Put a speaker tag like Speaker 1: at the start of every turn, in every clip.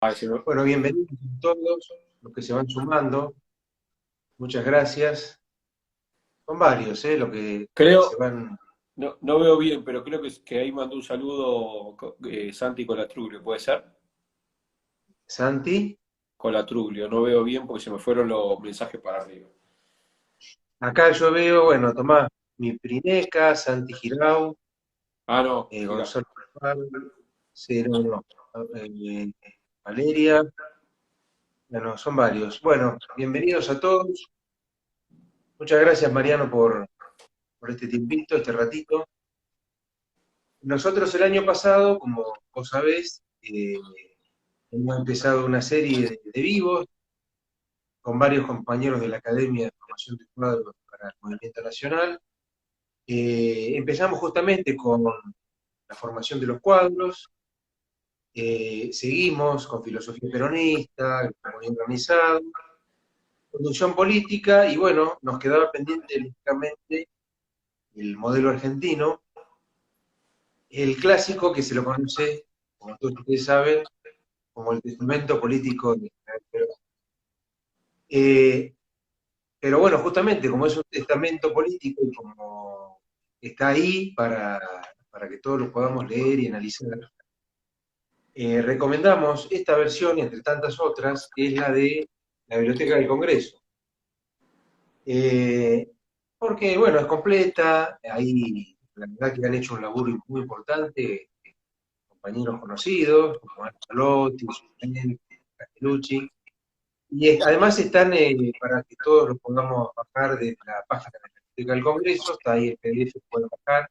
Speaker 1: Ay, se me-
Speaker 2: Bueno, bienvenidos a todos los que se van sumando. Muchas gracias. Son varios, los que se
Speaker 1: Creo,
Speaker 2: van.
Speaker 1: no veo bien, pero creo que ahí mandó un saludo Santi Colatruglio, ¿puede ser?
Speaker 2: Santi.
Speaker 1: Colatruglio, no veo bien porque se me fueron los mensajes para arriba.
Speaker 2: Acá yo veo, bueno, Tomás Miprineca, Santi Girau,
Speaker 1: Ah, no, gira.
Speaker 2: Gonzalo Alfaro, Cero, no, eh, Valeria. Bueno, son varios. Bueno, bienvenidos a todos. Muchas gracias, Mariano, por este tiempito, este ratito. Nosotros el año pasado, como vos sabés, hemos empezado una serie de vivos con varios compañeros de la Academia de Formación de Cuadros para el Movimiento Nacional. Empezamos justamente con la formación de los cuadros, seguimos con filosofía peronista, el comunismo organizado, conducción política, y bueno, nos quedaba pendiente lógicamente el modelo argentino, el clásico que se lo conoce, como todos ustedes saben, como el testamento político de General Perón. Eh, Pero bueno, justamente como es un testamento político y como está ahí para que todos lo podamos leer y analizar, recomendamos esta versión, entre tantas otras, que es la de la Biblioteca del Congreso. Eh, Porque, bueno, es completa, ahí la verdad que han hecho un laburo muy importante, compañeros conocidos, como Ana Palotti, Susana Castellucci, y además están, para que todos lo podamos bajar de la página de la Biblioteca del Congreso, está ahí el PDF que pueden bajar.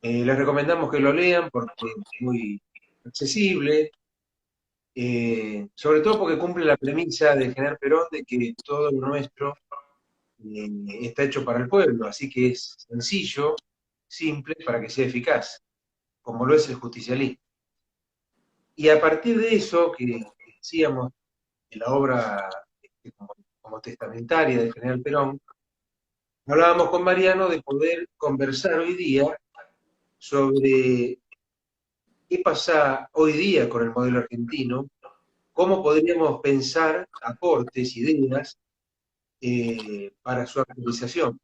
Speaker 2: Les recomendamos que lo lean porque es muy accesible, sobre todo porque cumple la premisa de General Perón de que todo lo nuestro está hecho para el pueblo, así que es sencillo, simple, para que sea eficaz, como lo es el justicialismo. Y a partir de eso, que decíamos de la obra como testamentaria del General Perón, hablábamos con Mariano de poder conversar hoy día sobre qué pasa hoy día con el modelo argentino, cómo podríamos pensar aportes, ideas para su actualización.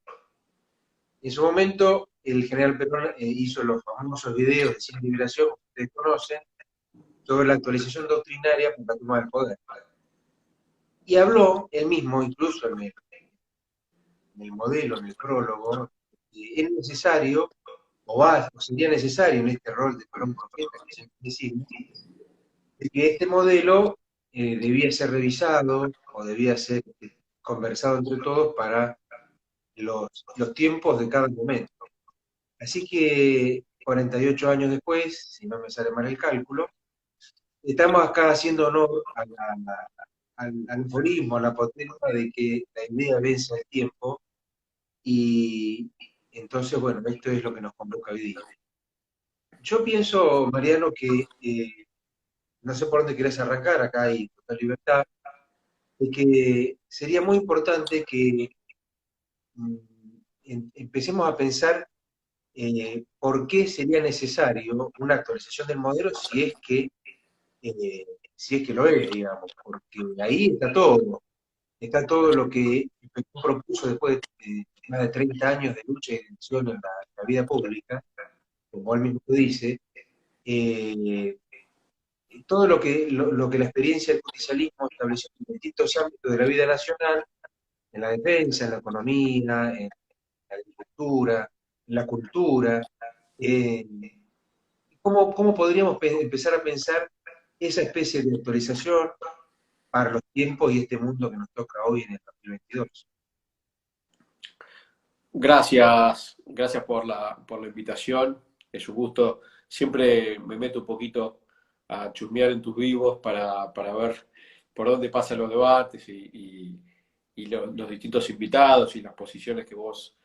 Speaker 2: En su momento, el general Perón hizo los famosos videos de Cien Liberación, que ustedes conocen, sobre la actualización doctrinaria para la toma del poder. Y habló él mismo, incluso en el modelo, en el prólogo, que es necesario, o sería necesario en este rol de Perón profeta que siempre decimos, de que este modelo debía ser revisado o debía ser conversado entre todos para los tiempos de cada momento. Así que 48 años después, si no me sale mal el cálculo, estamos acá haciendo honor al aforismo, a la potencia de que la idea vence al tiempo y entonces, bueno, esto es lo que nos convoca hoy día. Yo pienso, Mariano, que no sé por dónde querés arrancar, acá hay total libertad, de que sería muy importante que mm, empecemos a pensar por qué sería necesario una actualización del modelo eh, si es que lo es, digamos, porque ahí está todo lo que Perón propuso después de más de 30 años de lucha y tensión en la vida pública, como él mismo dice, eh, todo lo que la experiencia del justicialismo estableció en distintos ámbitos de la vida nacional, en la defensa, en la economía, en la agricultura, en la cultura, eh, ¿cómo podríamos empezar a pensar esa especie de actualización para los tiempos y este mundo que nos toca hoy en el 2022?
Speaker 1: Gracias por la invitación. Es un gusto. Siempre me meto un poquito a chusmear en tus vivos para ver por dónde pasan los debates y los distintos invitados y las posiciones que vos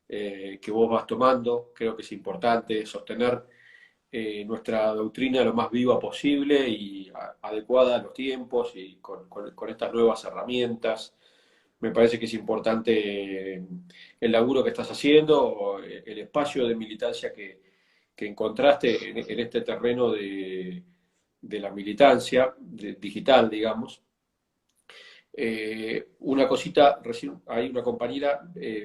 Speaker 1: vas tomando. Creo que es importante sostener nuestra doctrina lo más viva posible y adecuada a los tiempos y con estas nuevas herramientas. Me parece que es importante el laburo que estás haciendo, el espacio de militancia que encontraste en este terreno de la militancia digital, digamos. Una cosita, recién hay una compañera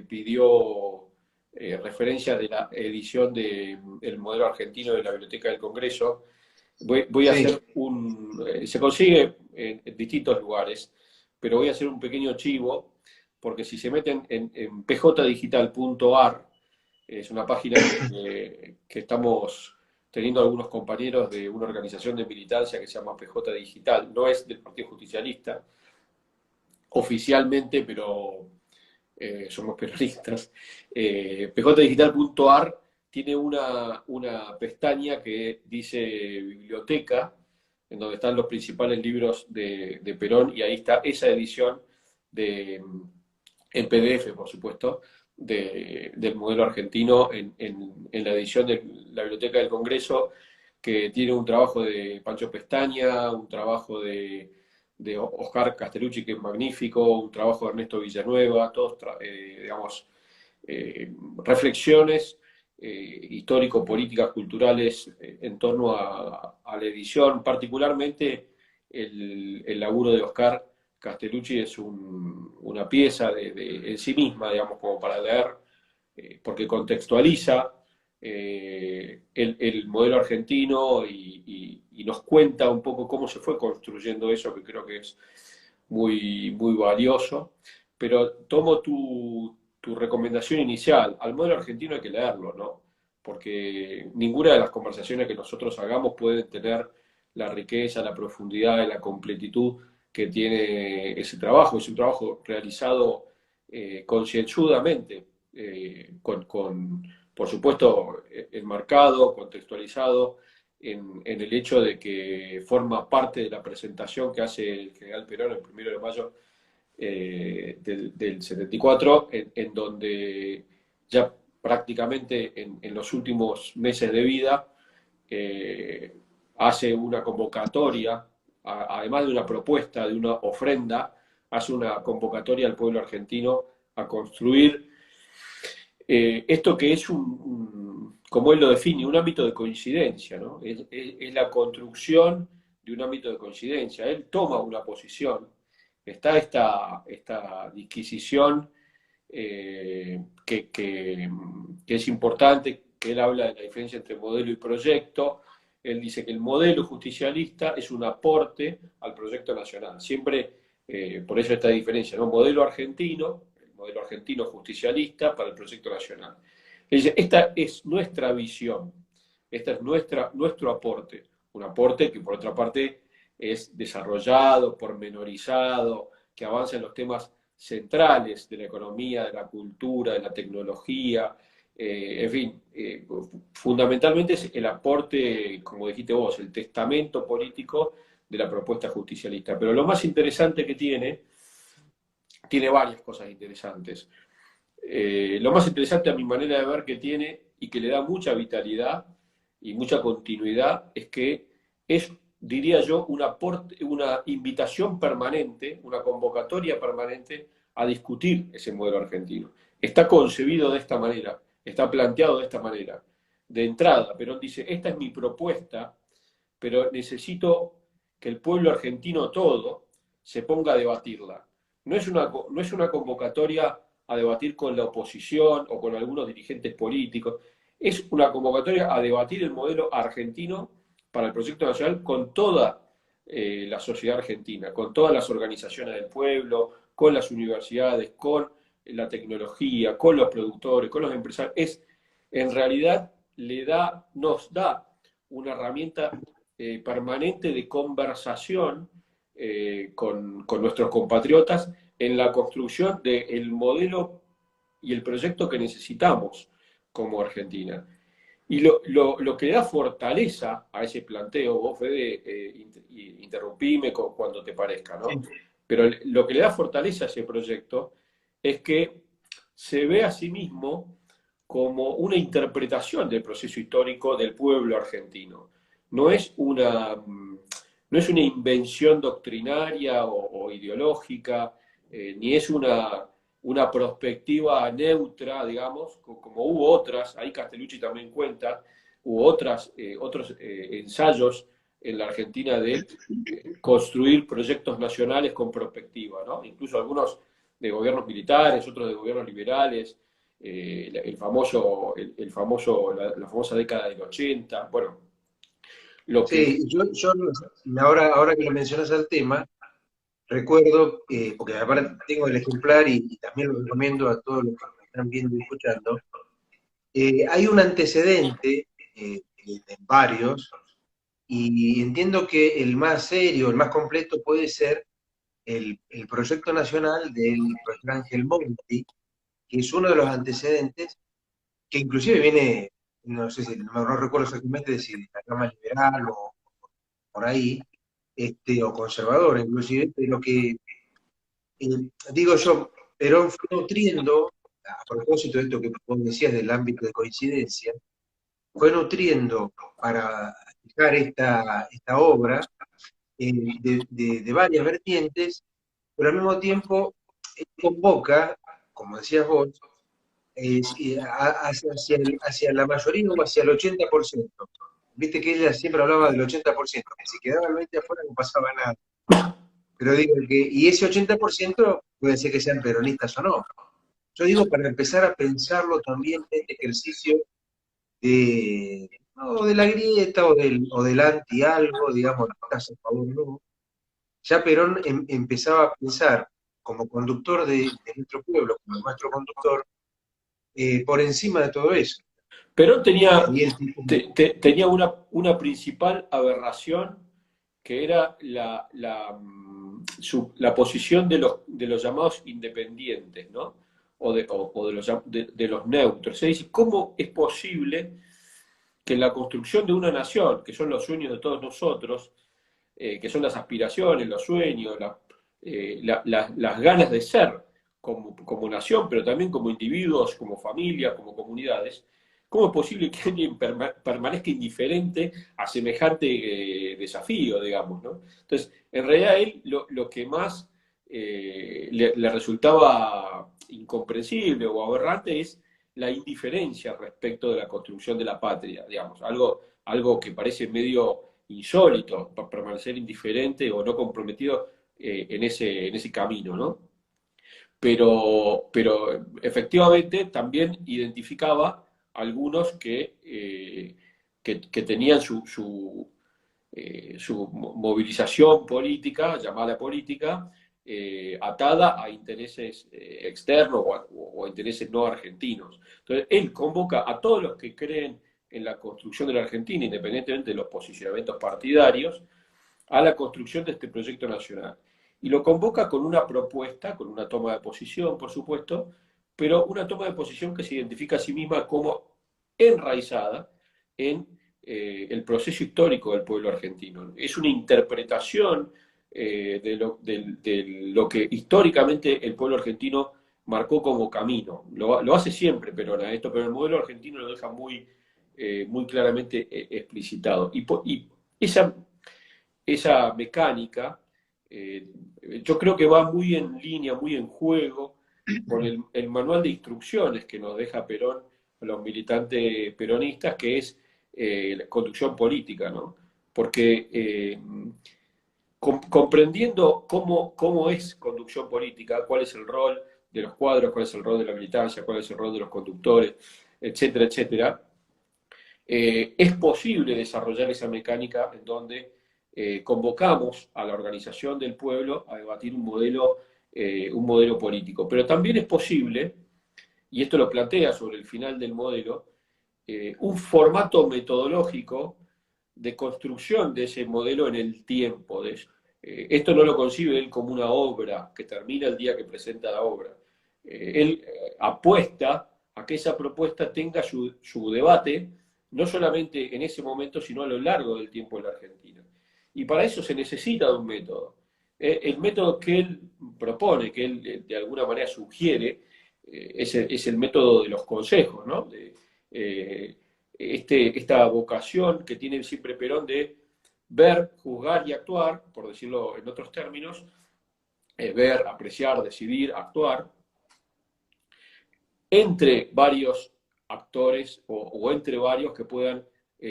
Speaker 1: pidió referencia de la edición del modelo argentino de la Biblioteca del Congreso. Voy a hacer
Speaker 2: Sí,
Speaker 1: se consigue en distintos lugares, pero voy a hacer un pequeño chivo, porque si se meten en pjdigital.ar, es una página que estamos teniendo algunos compañeros de una organización de militancia que se llama PJ Digital, no es del Partido Justicialista, oficialmente, pero somos peronistas. pjdigital.ar tiene una pestaña que dice biblioteca, en donde están los principales libros de Perón, y ahí está esa edición en PDF, por supuesto, del modelo argentino en la edición de la Biblioteca del Congreso, que tiene un trabajo de Pancho Pestaña, un trabajo de Oscar Castellucci, que es magnífico, un trabajo de Ernesto Villanueva, todos, digamos, reflexiones histórico-políticas, culturales en torno a la edición, particularmente el laburo de Oscar Castellucci es una pieza en sí misma, digamos, como para leer, porque contextualiza el modelo argentino y nos cuenta un poco cómo se fue construyendo eso, que creo que es muy valioso. Pero tomo tu recomendación inicial. Al modelo argentino hay que leerlo, ¿no? Porque ninguna de las conversaciones que nosotros hagamos puede tener la riqueza, la profundidad y la completitud que tiene ese trabajo. Es un trabajo realizado concienzudamente, por supuesto, enmarcado, contextualizado en el hecho de que forma parte de la presentación que hace el general Perón el 1 de mayo del 74, en donde ya prácticamente en los últimos meses de vida eh, hace una convocatoria, además de una propuesta, de una ofrenda, hace una convocatoria al pueblo argentino a construir esto que es como él lo define, un ámbito de coincidencia, ¿no? Es la construcción de un ámbito de coincidencia. Él toma una posición, está esta disquisición que es importante, que él habla de la diferencia entre modelo y proyecto. Él dice que el modelo justicialista es un aporte al proyecto nacional. Siempre, por eso esta diferencia, ¿no? Modelo argentino, el modelo argentino justicialista para el proyecto nacional. Él dice, esta es nuestra visión, esta es nuestro aporte, un aporte que por otra parte es desarrollado, pormenorizado, que avanza en los temas centrales de la economía, de la cultura, de la tecnología, en fin, fundamentalmente es el aporte, como dijiste vos, el testamento político de la propuesta justicialista. Pero lo más interesante que tiene varias cosas interesantes. Lo más interesante a mi manera de ver que tiene y que le da mucha vitalidad y mucha continuidad es que es, diría yo, una invitación permanente, una convocatoria permanente a discutir ese modelo argentino. Está concebido de esta manera, está planteado de esta manera. De entrada, Perón dice, esta es mi propuesta, pero necesito que el pueblo argentino todo se ponga a debatirla. No es una convocatoria a debatir con la oposición o con algunos dirigentes políticos, es una convocatoria a debatir el modelo argentino para el proyecto nacional con toda la sociedad argentina, con todas las organizaciones del pueblo, con las universidades, con la tecnología, con los productores, con los empresarios. En realidad nos da una herramienta permanente de conversación con nuestros compatriotas en la construcción del modelo y el proyecto que necesitamos como Argentina. Y lo que da fortaleza a ese planteo, vos, Fede, interrumpime cuando te parezca, ¿no?
Speaker 2: sí.
Speaker 1: Pero lo que le da fortaleza a ese proyecto es que se ve a sí mismo como una interpretación del proceso histórico del pueblo argentino. No es una, no es una invención doctrinaria o ideológica, ni es una perspectiva neutra, digamos, como hubo otras, ahí Castellucci también cuenta, hubo otros ensayos en la Argentina de construir proyectos nacionales con perspectiva, ¿no? Incluso algunos de gobiernos militares, otros de gobiernos liberales, el famoso, la famosa década del 80, bueno, lo que...
Speaker 2: Sí, yo ahora que lo mencionas al tema, recuerdo, porque aparte tengo el ejemplar y también lo recomiendo a todos los que me están viendo y escuchando, hay un antecedente de varios, y entiendo que el más serio, el más completo puede ser el proyecto nacional del profesor Ángel Monti, que es uno de los antecedentes, que inclusive viene, no sé si, no recuerdo exactamente si de la rama liberal o por ahí, o conservador inclusive, pero que, digo yo, Perón fue nutriendo, a propósito de esto que vos decías del ámbito de coincidencia, fue nutriendo para fijar esta obra de varias vertientes, pero al mismo tiempo convoca, como decías vos, hacia la mayoría o hacia el 80%. Viste que ella siempre hablaba del 80%, que si quedaba el 20% afuera no pasaba nada. Pero digo y ese 80% puede ser que sean peronistas o no. Yo digo para empezar a pensarlo también en este ejercicio no, de la grieta o del anti algo, digamos, estás a favor o no. Ya Perón empezaba a pensar como conductor de nuestro pueblo, como nuestro conductor, por encima de todo eso.
Speaker 1: Perón tenía,
Speaker 2: Ahí el tipo,
Speaker 1: tenía una principal aberración que era la posición de los llamados independientes, ¿no? O de los neutros. Es decir, ¿cómo es posible que en la construcción de una nación, que son los sueños de todos nosotros, que son las aspiraciones, los sueños, las ganas de ser como nación, pero también como individuos, como familias, como comunidades, ¿cómo es posible que alguien permanezca indiferente a semejante desafío, digamos, ¿no? Entonces, en realidad a él lo que más le resultaba incomprensible o aberrante es la indiferencia respecto de la construcción de la patria, digamos, algo que parece medio insólito, para permanecer indiferente o no comprometido en ese camino, ¿no? Pero efectivamente también identificaba algunos que tenían su movilización política, llamada política, atada a intereses externos o a intereses no argentinos. Entonces, él convoca a todos los que creen en la construcción de la Argentina, independientemente de los posicionamientos partidarios, a la construcción de este proyecto nacional. Y lo convoca con una propuesta, con una toma de posición, por supuesto, pero una toma de posición que se identifica a sí misma como enraizada en el proceso histórico del pueblo argentino. Es una interpretación de lo que históricamente el pueblo argentino marcó como camino. Lo hace siempre Perón a esto, pero el modelo argentino lo deja muy claramente explicitado. Y esa mecánica, eh, yo creo que va muy en línea, muy en juego con el manual de instrucciones que nos deja Perón a los militantes peronistas, que es la conducción política, ¿no? Porque comprendiendo cómo es conducción política, cuál es el rol de los cuadros, cuál es el rol de la militancia, cuál es el rol de los conductores, etcétera, etcétera, es posible desarrollar esa mecánica en donde convocamos a la organización del pueblo a debatir un modelo político. Pero también es posible, y esto lo plantea sobre el final del modelo, un formato metodológico de construcción de ese modelo en el tiempo. Esto no lo concibe él como una obra que termina el día que presenta la obra. Él apuesta a que esa propuesta tenga su debate, no solamente en ese momento, sino a lo largo del tiempo en la Argentina. Y para eso se necesita de un método. El método que él propone, que él de alguna manera sugiere, es el método de los consejos, ¿no? Esta vocación que tiene siempre Perón de ver, juzgar y actuar, por decirlo en otros términos, ver, apreciar, decidir, actuar, entre varios actores o entre varios que puedan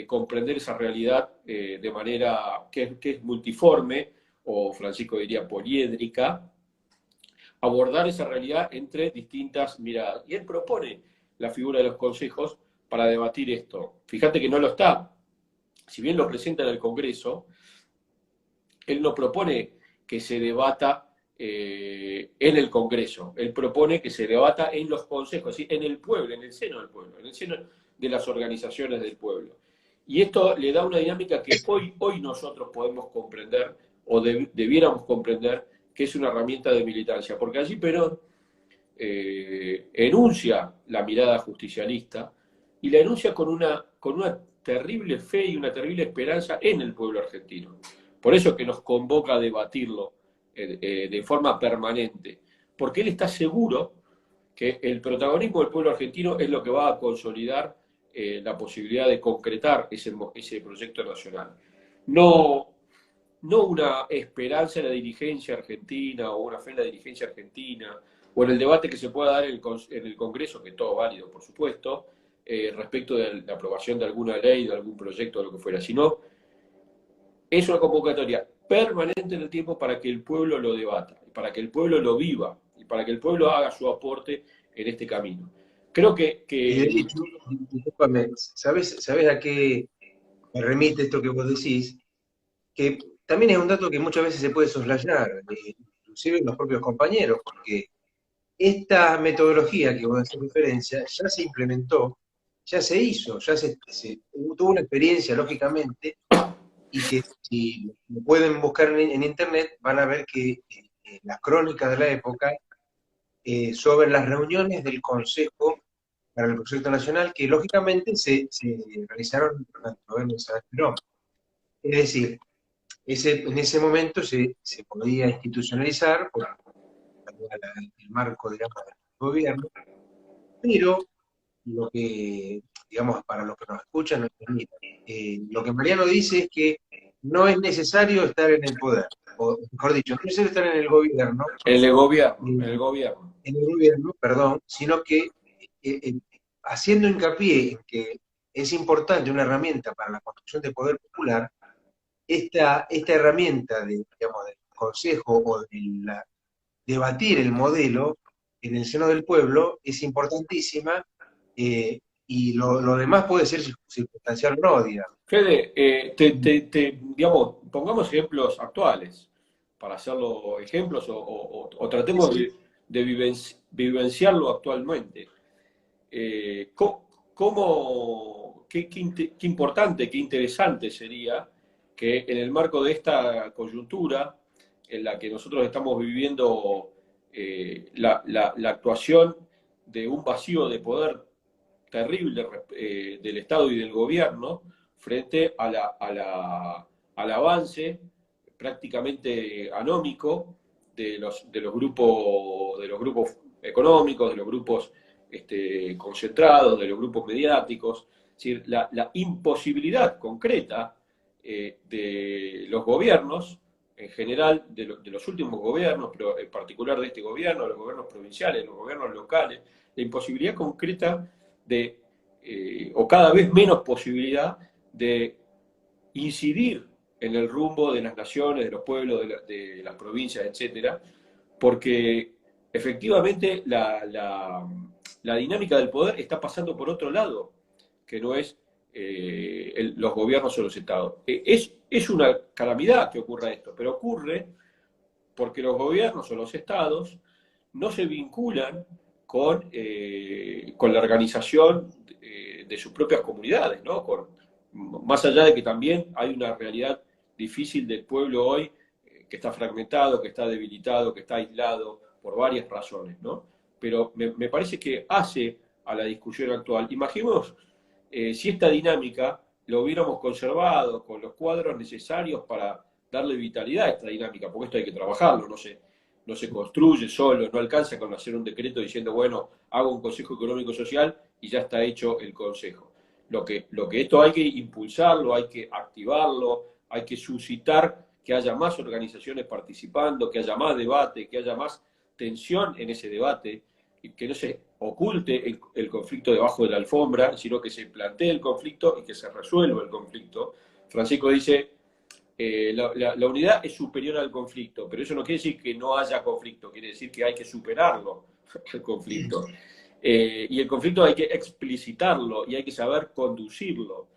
Speaker 1: comprender esa realidad de manera que es multiforme, o Francisco diría poliédrica, abordar esa realidad entre distintas miradas. Y él propone la figura de los consejos para debatir esto. Fíjate que no lo está, si bien lo presenta en el Congreso, él no propone que se debata en el Congreso, él propone que se debata en los consejos, ¿sí? En el pueblo, en el seno del pueblo, en el seno de las organizaciones del pueblo. Y esto le da una dinámica que hoy nosotros podemos comprender, o debiéramos comprender, que es una herramienta de militancia, porque allí Perón enuncia la mirada justicialista y la enuncia con una terrible fe y una terrible esperanza en el pueblo argentino. Por eso que nos convoca a debatirlo de forma permanente, porque él está seguro que el protagonismo del pueblo argentino es lo que va a consolidar la posibilidad de concretar ese proyecto nacional. No, no una esperanza en la dirigencia argentina o una fe en la dirigencia argentina o en el debate que se pueda dar en el Congreso, que todo válido, por supuesto, respecto de la aprobación de alguna ley, de algún proyecto, de lo que fuera, sino es una convocatoria permanente en el tiempo para que el pueblo lo debata, para que el pueblo lo viva y para que el pueblo haga su aporte en este camino. Creo
Speaker 2: Y de hecho, discúlpame, ¿sabes a qué me remite esto que vos decís? Que también es un dato que muchas veces se puede soslayar, inclusive en los propios compañeros, porque esta metodología que vos haces referencia ya se implementó, ya se hizo, tuvo una experiencia, lógicamente, y que si lo pueden buscar en internet van a ver que las crónicas de la época sobre las reuniones del Consejo para el Proyecto Nacional, que lógicamente se realizaron durante el gobierno de Isabel Perón. Es decir, en ese momento se podía institucionalizar por el marco, digamos, del gobierno, pero lo que, digamos, para los que nos escuchan, lo que Mariano dice es que no es necesario estar en el poder, o mejor dicho, no es necesario estar
Speaker 1: en el
Speaker 2: eh,
Speaker 1: gobierno,
Speaker 2: en el gobierno, perdón, sino que haciendo hincapié en que es importante una herramienta para la construcción de poder popular, esta herramienta digamos, del consejo o de debatir el modelo en el seno del pueblo es importantísima, y lo demás puede ser circunstancial o no, digamos.
Speaker 1: Fede, digamos, pongamos ejemplos actuales para hacerlo ejemplos o
Speaker 2: Sí,
Speaker 1: tratemos
Speaker 2: sí.
Speaker 1: vivenciarlo actualmente. Qué importante, qué interesante sería que en el marco de esta coyuntura en la que nosotros estamos viviendo la actuación de un vacío de poder terrible del Estado y del gobierno frente al avance prácticamente anómico de los grupos económicos, de los grupos concentrados, de los grupos mediáticos, es decir, la imposibilidad concreta de los gobiernos, en general de los últimos gobiernos, pero en particular de este gobierno, de los gobiernos provinciales, de los gobiernos locales, la imposibilidad concreta de, o cada vez menos posibilidad de incidir en el rumbo de las naciones, de los pueblos, de las provincias, etcétera, porque efectivamente la dinámica del poder está pasando por otro lado, que no es los gobiernos o los estados. Es una calamidad que ocurra esto, pero ocurre porque los gobiernos o los estados no se vinculan con la organización de sus propias comunidades, ¿no? Más allá de que también hay una realidad difícil del pueblo hoy, que está fragmentado, que está debilitado, que está aislado por varias razones, ¿no? Pero me parece que hace a la discusión actual. Imaginemos si esta dinámica lo hubiéramos conservado con los cuadros necesarios para darle vitalidad a esta dinámica, porque esto hay que trabajarlo, no se construye solo, no alcanza con hacer un decreto diciendo, bueno, hago un Consejo Económico Social y ya está hecho el Consejo. Lo que esto hay que impulsarlo, hay que activarlo, hay que suscitar que haya más organizaciones participando, que haya más debate, que haya más tensión en ese debate, y que no se oculte el conflicto debajo de la alfombra, sino que se plantee el conflicto y que se resuelva el conflicto. Francisco dice, la unidad es superior al conflicto, pero eso no quiere decir que no haya conflicto, quiere decir que hay que superarlo, el conflicto. Y el conflicto hay que explicitarlo y hay que saber conducirlo,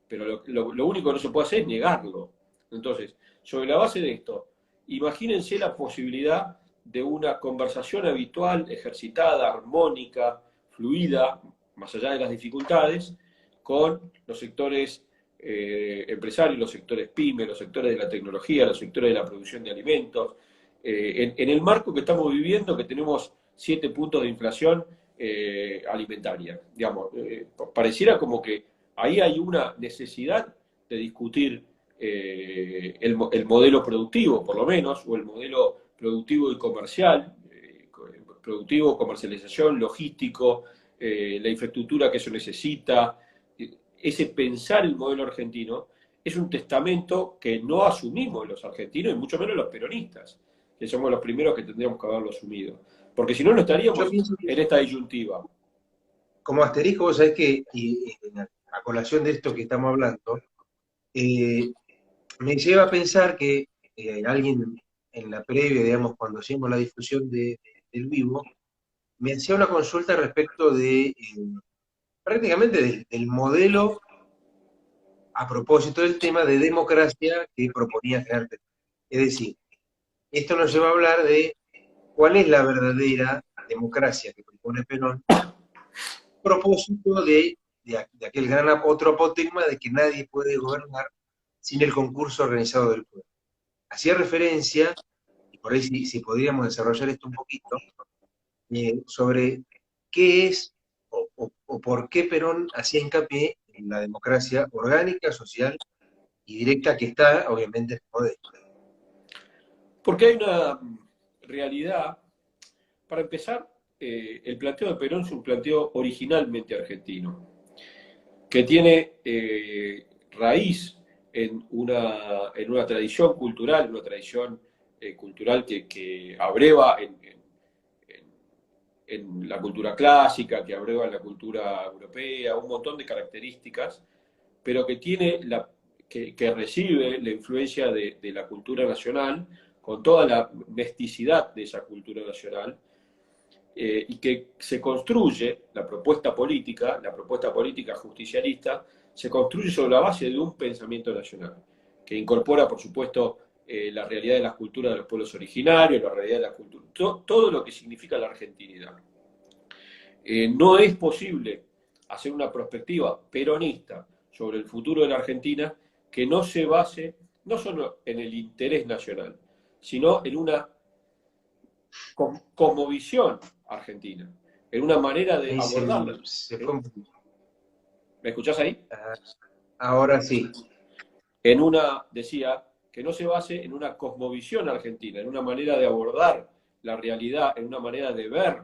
Speaker 1: pero lo único que no se puede hacer es negarlo. Entonces, sobre la base de esto, imagínense la posibilidad de una conversación habitual, ejercitada, armónica, fluida, más allá de las dificultades, con los sectores empresarios, los sectores pyme, los sectores de la tecnología, los sectores de la producción de alimentos, en el marco que estamos viviendo, que tenemos 7 puntos de inflación alimentaria. Digamos, pareciera como que ahí hay una necesidad de discutir el modelo productivo, por lo menos, o el modelo productivo y comercial, productivo, comercialización, logístico, la infraestructura que eso necesita. Ese pensar el modelo argentino es un testamento que no asumimos los argentinos y mucho menos los peronistas, que somos los primeros que tendríamos que haberlo asumido. Porque si no, no estaríamos en esta disyuntiva.
Speaker 2: Como asterisco, vos sabés que, a colación de esto que estamos hablando, me lleva a pensar que alguien en la previa, digamos, cuando hacíamos la difusión del vivo, me hacía una consulta respecto de prácticamente del modelo a propósito del tema de democracia que proponía General Perón. Es decir, esto nos lleva a hablar de cuál es la verdadera democracia que propone Perón, a propósito de aquel gran otro apotegma de que nadie puede gobernar sin el concurso organizado del pueblo. Hacía referencia, y por ahí si podríamos desarrollar esto un poquito, sobre qué es o por qué Perón hacía hincapié en la democracia orgánica, social y directa que está, obviamente, en el poder.
Speaker 1: Porque hay una realidad, para empezar, el planteo de Perón es un planteo originalmente argentino, que tiene raíz en una tradición cultural, que abreva en la cultura clásica, que abreva en la cultura europea, un montón de características, pero que recibe la influencia de la cultura nacional, con toda la mesticidad de esa cultura nacional, y que se construye la propuesta política justicialista, se construye sobre la base de un pensamiento nacional, que incorpora, por supuesto, la realidad de las culturas de los pueblos originarios, la realidad de la cultura, todo lo que significa la argentinidad. No es posible hacer una perspectiva peronista sobre el futuro de la Argentina que no se base no solo en el interés nacional, sino en una cosmovisión argentina, en una manera de abordarla. ¿Me escuchás ahí?
Speaker 2: Ahora sí.
Speaker 1: Decía, que no se base en una cosmovisión argentina, en una manera de abordar la realidad, en una manera de ver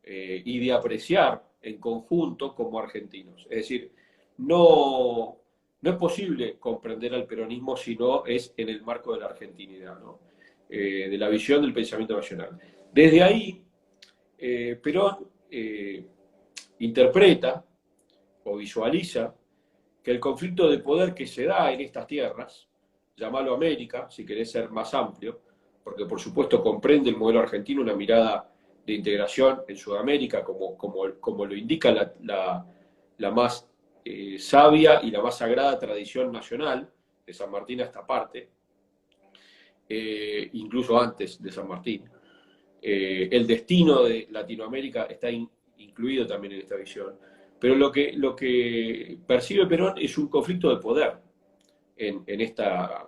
Speaker 1: y de apreciar en conjunto como argentinos. Es decir, no es posible comprender al peronismo si no es en el marco de la argentinidad, ¿no? De la visión del pensamiento nacional. Desde ahí, Perón interpreta o visualiza que el conflicto de poder que se da en estas tierras, llamalo América, si querés ser más amplio, porque por supuesto comprende el modelo argentino una mirada de integración en Sudamérica, como lo indica la más sabia y la más sagrada tradición nacional, de San Martín a esta parte, incluso antes de San Martín. El destino de Latinoamérica está incluido también en esta visión. Pero lo que percibe Perón es un conflicto de poder en esta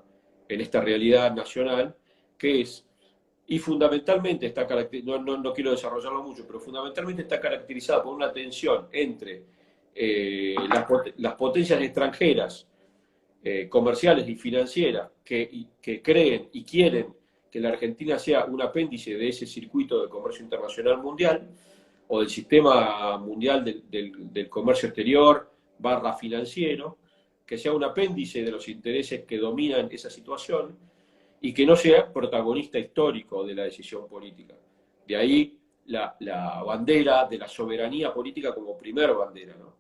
Speaker 1: realidad nacional, que es, y fundamentalmente está caracterizada, no quiero desarrollarlo mucho, pero fundamentalmente está caracterizada por una tensión entre las potencias extranjeras, comerciales y financieras, que creen y quieren que la Argentina sea un apéndice de ese circuito de comercio internacional mundial, o del sistema mundial del comercio exterior / financiero, que sea un apéndice de los intereses que dominan esa situación y que no sea protagonista histórico de la decisión política. De ahí la bandera de la soberanía política como primer bandera, ¿no?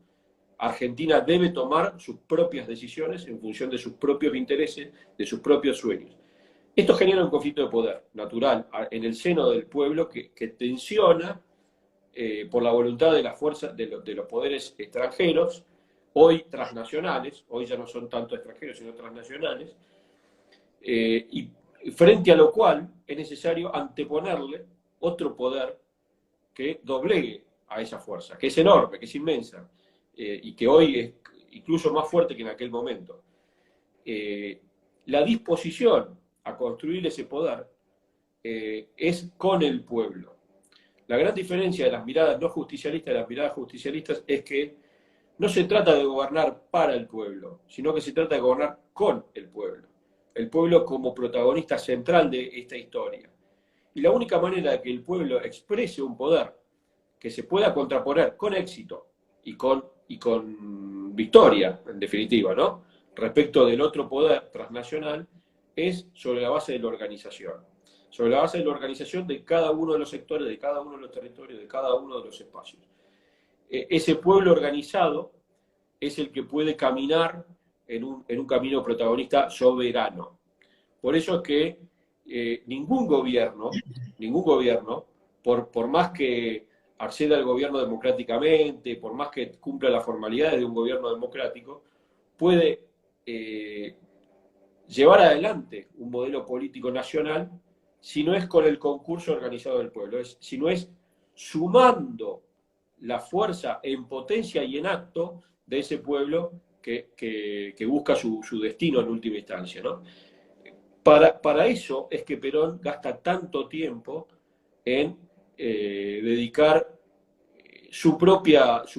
Speaker 1: Argentina debe tomar sus propias decisiones en función de sus propios intereses, de sus propios sueños. Esto genera un conflicto de poder natural en el seno del pueblo que tensiona por la voluntad de las fuerzas, de los poderes extranjeros, hoy transnacionales, hoy ya no son tanto extranjeros, sino transnacionales, y frente a lo cual es necesario anteponerle otro poder que doblegue a esa fuerza, que es enorme, que es inmensa, y que hoy es incluso más fuerte que en aquel momento. La disposición a construir ese poder es con el pueblo. La gran diferencia de las miradas no justicialistas y las miradas justicialistas es que no se trata de gobernar para el pueblo, sino que se trata de gobernar con el pueblo. El pueblo como protagonista central de esta historia. Y la única manera de que el pueblo exprese un poder que se pueda contraponer con éxito y con victoria, en definitiva, ¿no? Respecto del otro poder transnacional, es sobre la base de la organización. Sobre la base de la organización de cada uno de los sectores, de cada uno de los territorios, de cada uno de los espacios. Ese pueblo organizado es el que puede caminar en un camino protagonista soberano. Por eso es que ningún gobierno, por más que acceda al gobierno democráticamente, por más que cumpla las formalidades de un gobierno democrático, puede llevar adelante un modelo político nacional si no es con el concurso organizado del pueblo, si no es sumando la fuerza en potencia y en acto de ese pueblo que busca su destino en última instancia, ¿no? Para eso es que Perón gasta tanto tiempo en dedicar sus propios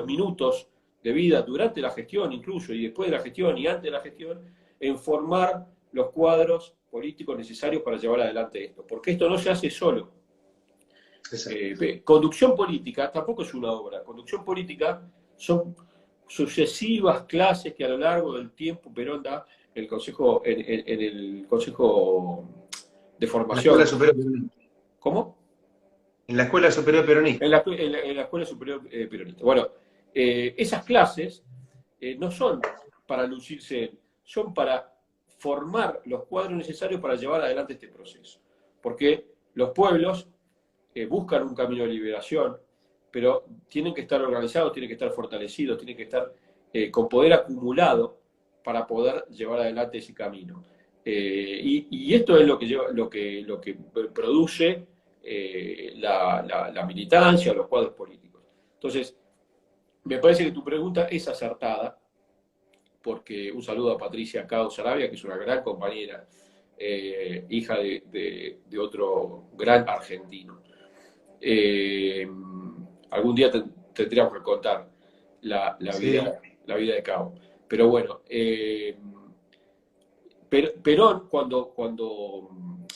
Speaker 1: minutos de vida durante la gestión incluso, y después de la gestión y antes de la gestión, en formar los cuadros políticos necesarios para llevar adelante esto. Porque esto no se hace solo. Conducción política tampoco es una obra. Conducción política son sucesivas clases que a lo largo del tiempo Perón da en el Consejo de Formación.
Speaker 2: En la Escuela Superior Peronista.
Speaker 1: ¿Cómo?
Speaker 2: En la Escuela Superior Peronista.
Speaker 1: En la Escuela Superior Peronista. Bueno, esas clases no son para lucirse, son para formar los cuadros necesarios para llevar adelante este proceso. Porque los pueblos buscan un camino de liberación, pero tienen que estar organizados, tienen que estar fortalecidos, tienen que estar con poder acumulado para poder llevar adelante ese camino. Y esto es lo que produce la militancia, los cuadros políticos. Entonces, me parece que tu pregunta es acertada, porque un saludo a Patricia Cao Sarabia, que es una gran compañera, hija de otro gran argentino. Algún día tendríamos que contar la vida de Cao. Pero bueno, Perón cuando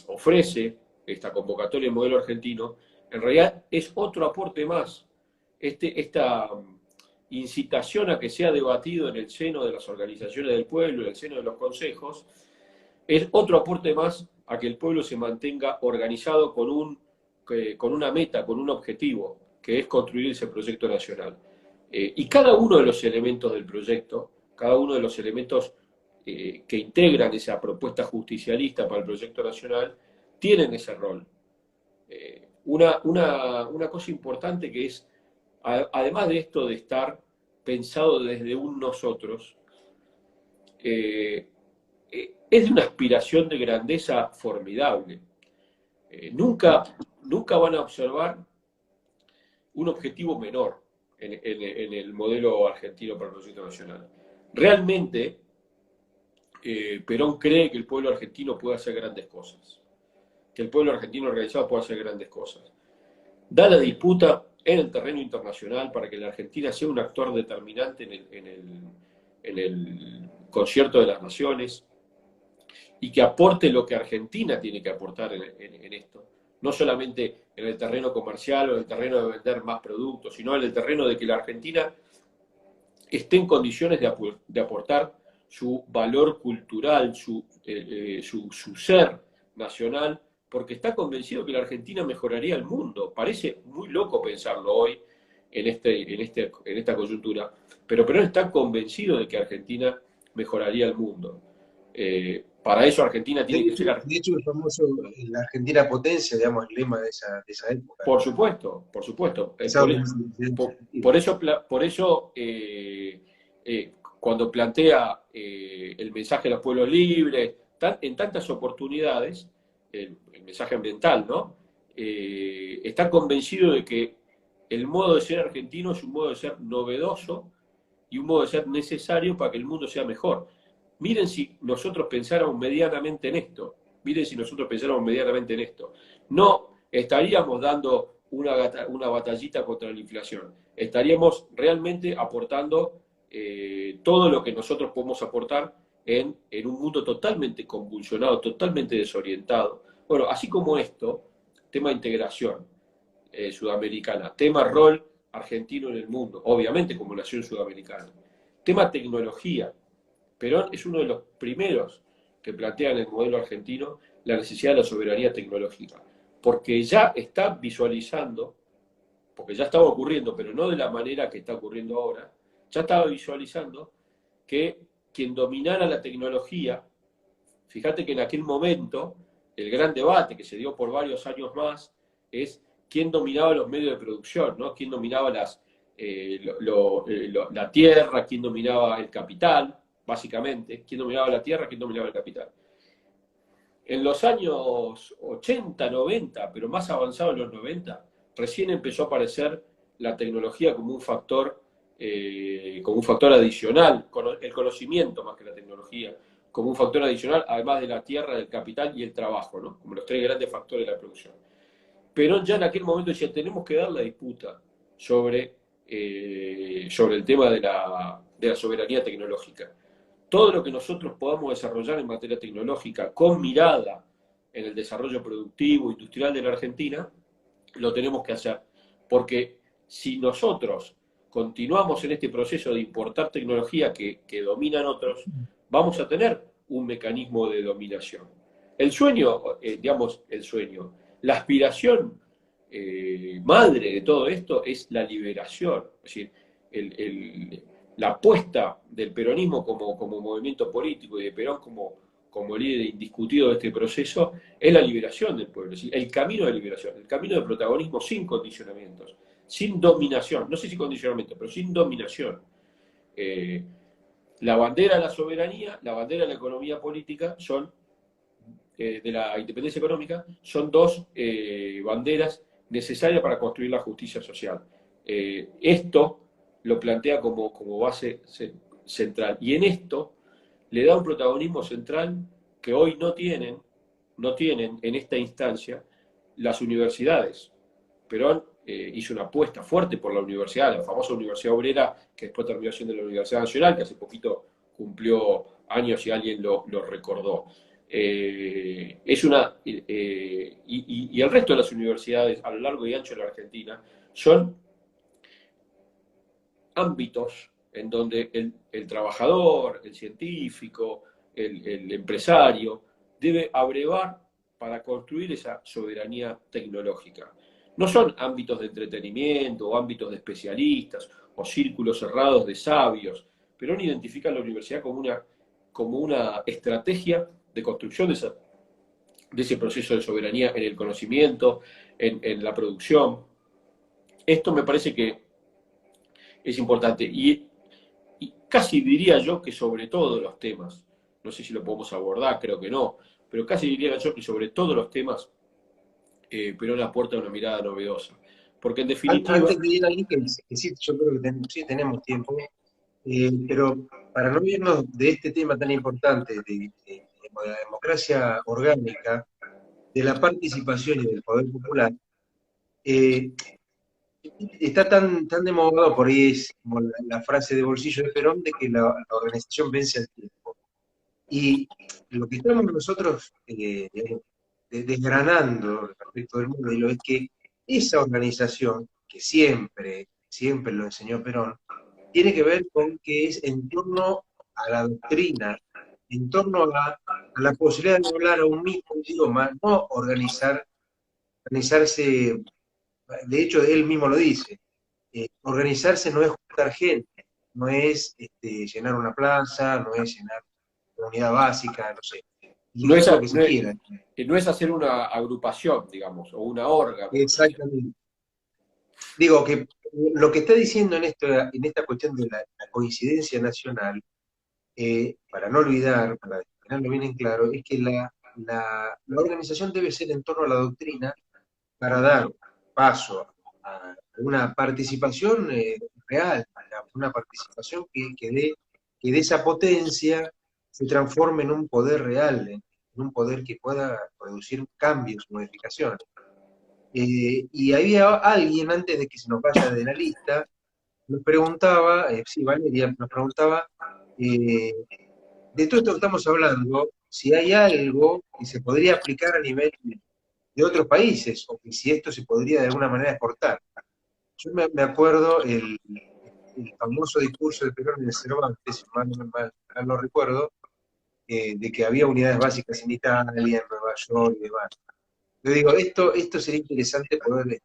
Speaker 1: ofrece esta convocatoria del modelo argentino, en realidad es otro aporte más. Esta incitación a que sea debatido en el seno de las organizaciones del pueblo, en el seno de los consejos, es otro aporte más a que el pueblo se mantenga organizado con una meta, con un objetivo, que es construir ese proyecto nacional. Y cada uno de los elementos del proyecto, cada uno de los elementos que integran esa propuesta justicialista para el proyecto nacional, tienen ese rol. Una cosa importante que es, además de esto de estar pensado desde un nosotros, es de una aspiración de grandeza formidable. Nunca van a observar un objetivo menor en el modelo argentino para el proyecto nacional. Realmente, Perón cree que el pueblo argentino puede hacer grandes cosas, que el pueblo argentino organizado puede hacer grandes cosas. Da la disputa en el terreno internacional para que la Argentina sea un actor determinante en el concierto de las naciones y que aporte lo que Argentina tiene que aportar en esto. No solamente en el terreno comercial o en el terreno de vender más productos, sino en el terreno de que la Argentina esté en condiciones de aportar su valor cultural, su ser nacional porque está convencido que la Argentina mejoraría el mundo. Parece muy loco pensarlo hoy en esta coyuntura, pero Perón está convencido de que Argentina mejoraría el mundo. Para eso Argentina tiene que ser...
Speaker 2: De hecho, el famoso la Argentina potencia, digamos, el lema de esa época,
Speaker 1: Por supuesto, por supuesto.
Speaker 2: pensado por ese sentido.
Speaker 1: Por eso cuando plantea el mensaje a los pueblos libres, en tantas oportunidades, el mensaje ambiental, ¿no? Está convencido de que el modo de ser argentino es un modo de ser novedoso y un modo de ser necesario para que el mundo sea mejor. Miren si nosotros pensáramos medianamente en esto. Miren si nosotros pensáramos medianamente en esto. No estaríamos dando una batallita contra la inflación. Estaríamos realmente aportando todo lo que nosotros podemos aportar en un mundo totalmente convulsionado, totalmente desorientado. Bueno, así como esto, tema integración sudamericana, tema rol argentino en el mundo, obviamente como nación sudamericana, tema tecnología. Perón es uno de los primeros que plantea en el modelo argentino la necesidad de la soberanía tecnológica, porque ya está visualizando, porque ya estaba ocurriendo, pero no de la manera que está ocurriendo ahora, ya estaba visualizando que quien dominara la tecnología, fíjate que en aquel momento el gran debate que se dio por varios años más es quién dominaba los medios de producción, ¿no? Quién dominaba la tierra, quién dominaba el capital, básicamente, quién dominaba la tierra, quién dominaba el capital. En los años 80, 90, pero más avanzado en los 90, recién empezó a aparecer la tecnología como un factor adicional, el conocimiento más que la tecnología, como un factor adicional, además de la tierra, del capital y el trabajo, ¿no? Como los tres grandes factores de la producción. Perón ya en aquel momento decía, tenemos que dar la disputa sobre el tema de la soberanía tecnológica. Todo lo que nosotros podamos desarrollar en materia tecnológica con mirada en el desarrollo productivo, industrial de la Argentina, lo tenemos que hacer. Porque si nosotros continuamos en este proceso de importar tecnología que dominan otros, vamos a tener un mecanismo de dominación. El sueño, la aspiración madre de todo esto es la liberación. Es decir, la apuesta del peronismo como movimiento político y de Perón como líder indiscutido de este proceso es la liberación del pueblo, es decir, el camino de liberación, el camino de protagonismo sin condicionamientos, sin dominación, no sé si condicionamiento, pero sin dominación. La bandera de la soberanía, la bandera de la economía política son de la independencia económica, son dos banderas necesarias para construir la justicia social. Esto lo plantea como base central. Y en esto le da un protagonismo central que hoy no tienen en esta instancia las universidades. Perón hizo una apuesta fuerte por la universidad, la famosa Universidad Obrera, que después terminó siendo la Universidad Nacional, que hace poquito cumplió años y alguien lo recordó. Y el resto de las universidades a lo largo y ancho de la Argentina son ámbitos en donde el trabajador, el científico, el empresario, debe abrevar para construir esa soberanía tecnológica. No son ámbitos de entretenimiento o ámbitos de especialistas o círculos cerrados de sabios. Perón identifica la universidad como una estrategia de construcción de ese proceso de soberanía en el conocimiento, en la producción. Esto me parece que es importante. Y casi diría yo que sobre todos los temas, no sé si lo podemos abordar, creo que no, pero casi diría yo que sobre todos los temas Perón aporta una mirada novedosa. Porque en definitiva...
Speaker 2: Antes de ir ahí, que sí, yo creo que sí tenemos tiempo, pero para no irnos de este tema tan importante de la democracia orgánica, de la participación y del poder popular, está tan de moda, por ahí es como la frase de bolsillo de Perón, de que la organización vence al tiempo. Y lo que estamos nosotros desgranando respecto del modelo es que esa organización, que siempre lo enseñó Perón, tiene que ver con que es en torno a la doctrina, en torno a la posibilidad de hablar a un mismo idioma, no organizarse, de hecho él mismo lo dice, organizarse no es juntar gente, no es llenar una plaza, no es llenar una unidad básica, no sé,
Speaker 1: No es,
Speaker 2: elegir lo que se quiera.
Speaker 1: no es hacer una agrupación, digamos, o una orga, como decía.
Speaker 2: Exactamente. Digo que lo que está diciendo en esta cuestión de la coincidencia nacional, para no olvidar, para tenerlo bien en claro, es que la organización debe ser en torno a la doctrina para dar paso a una participación real, digamos, una participación que de esa potencia se transforme en un poder real, en un poder que pueda producir cambios, modificaciones. Y había alguien, antes de que se nos vaya de la lista, nos preguntaba, sí, Valeria, nos preguntaba, eh, de todo esto que estamos hablando, si hay algo que se podría aplicar a nivel de otros países, o que si esto se podría de alguna manera exportar. Yo me acuerdo el famoso discurso de Perón en el Cervantes, si mal no recuerdo, de que había unidades básicas en Italia, en Nueva York y demás. Yo digo, esto sería interesante poder,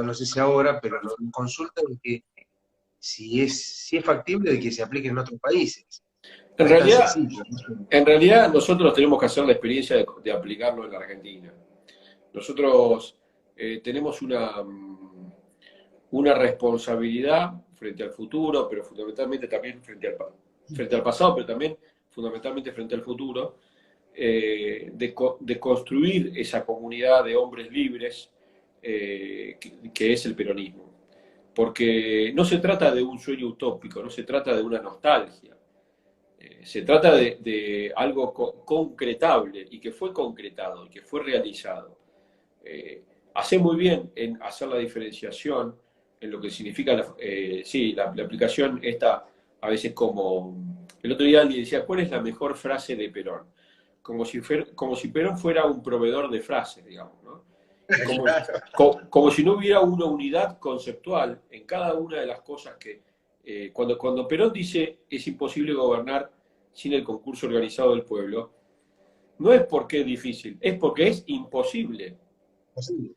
Speaker 2: no sé si ahora, pero lo consulta de que si es factible de que se aplique en otros países.
Speaker 1: En
Speaker 2: No es tan
Speaker 1: realidad,
Speaker 2: sencillo, ¿no?
Speaker 1: en realidad nosotros tenemos que hacer la experiencia de aplicarlo en la Argentina. Nosotros tenemos una responsabilidad frente al futuro, pero fundamentalmente también frente al pasado, pero también fundamentalmente frente al futuro, de construir esa comunidad de hombres libres que es el peronismo. Porque no se trata de un sueño utópico, no se trata de una nostalgia, se trata de algo concretable y que fue concretado y que fue realizado. Hace muy bien en hacer la diferenciación en lo que significa sí, la aplicación esta a veces como el otro día alguien decía, ¿cuál es la mejor frase de Perón? Como si Perón fuera un proveedor de frases, digamos, ¿no? Y como si no hubiera una unidad conceptual en cada una de las cosas que, cuando Perón dice es imposible gobernar sin el concurso organizado del pueblo, no es porque es difícil, es porque es imposible.
Speaker 2: Así.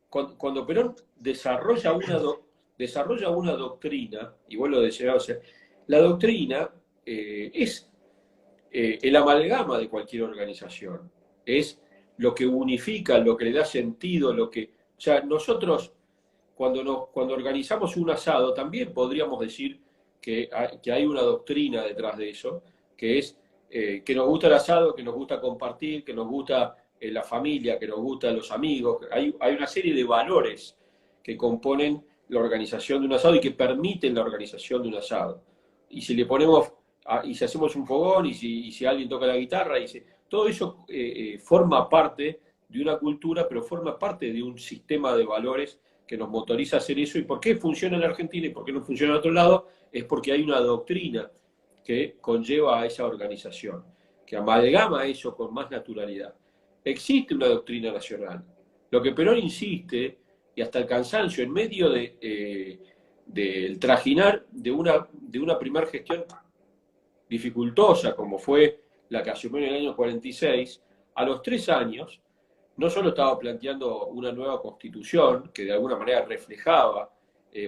Speaker 1: Cuando Perón desarrolla una doctrina, y vos lo decías, o sea, la doctrina es el amalgama de cualquier organización, es lo que unifica, lo que le da sentido, o sea, nosotros cuando organizamos un asado también podríamos decir que hay una doctrina detrás de eso, que es que nos gusta el asado, que nos gusta compartir, que nos gusta la familia, que nos gustan los amigos. Hay una serie de valores que componen la organización de un asado y que permiten la organización de un asado. Y si le ponemos, y si hacemos un fogón, y si alguien toca la guitarra, todo eso forma parte de una cultura, pero forma parte de un sistema de valores que nos motoriza a hacer eso. ¿Y por qué funciona en la Argentina y por qué no funciona en otro lado? Es porque hay una doctrina que conlleva a esa organización, que amalgama eso con más naturalidad. Existe una doctrina nacional. Lo que Perón insiste, y hasta el cansancio, en medio del trajinar de una primera gestión dificultosa, como fue la que asumió en el año 46, a los 3 años, no solo estaba planteando una nueva constitución que de alguna manera reflejaba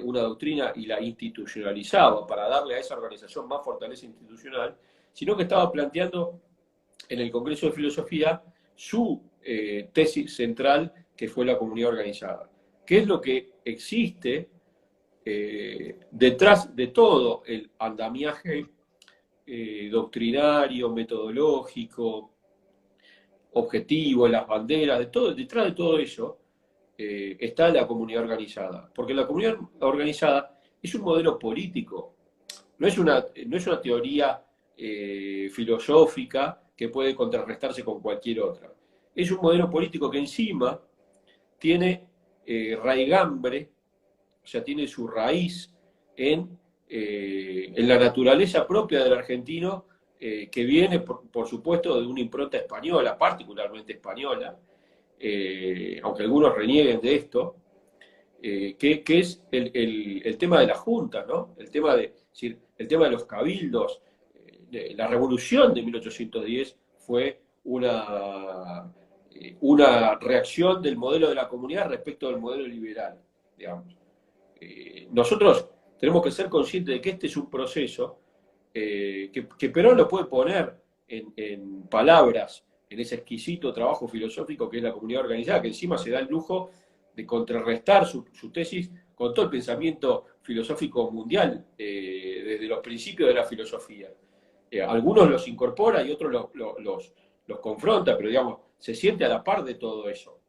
Speaker 1: una doctrina y la institucionalizaba para darle a esa organización más fortaleza institucional, sino que estaba planteando en el Congreso de Filosofía su tesis central, que fue la comunidad organizada. ¿Qué es lo que existe detrás de todo el andamiaje doctrinario, metodológico, objetivo, las banderas, detrás de todo eso está la comunidad organizada? Porque la comunidad organizada es un modelo político, no es una teoría filosófica que puede contrarrestarse con cualquier otra. Es un modelo político que encima tiene raigambre, o sea, tiene su raíz en la naturaleza propia del argentino, que viene, por supuesto, de una impronta española, particularmente española, aunque algunos renieguen de esto, que es el tema de la Junta, ¿no? El tema de los cabildos, la revolución de 1810 fue una reacción del modelo de la comunidad respecto del modelo liberal, digamos. Nosotros tenemos que ser conscientes de que este es un proceso que Perón lo puede poner en palabras, en ese exquisito trabajo filosófico que es la comunidad organizada, que encima se da el lujo de contrarrestar su tesis con todo el pensamiento filosófico mundial, desde los principios de la filosofía. Algunos los incorpora y otros los confronta, pero digamos, se siente a la par de todo eso.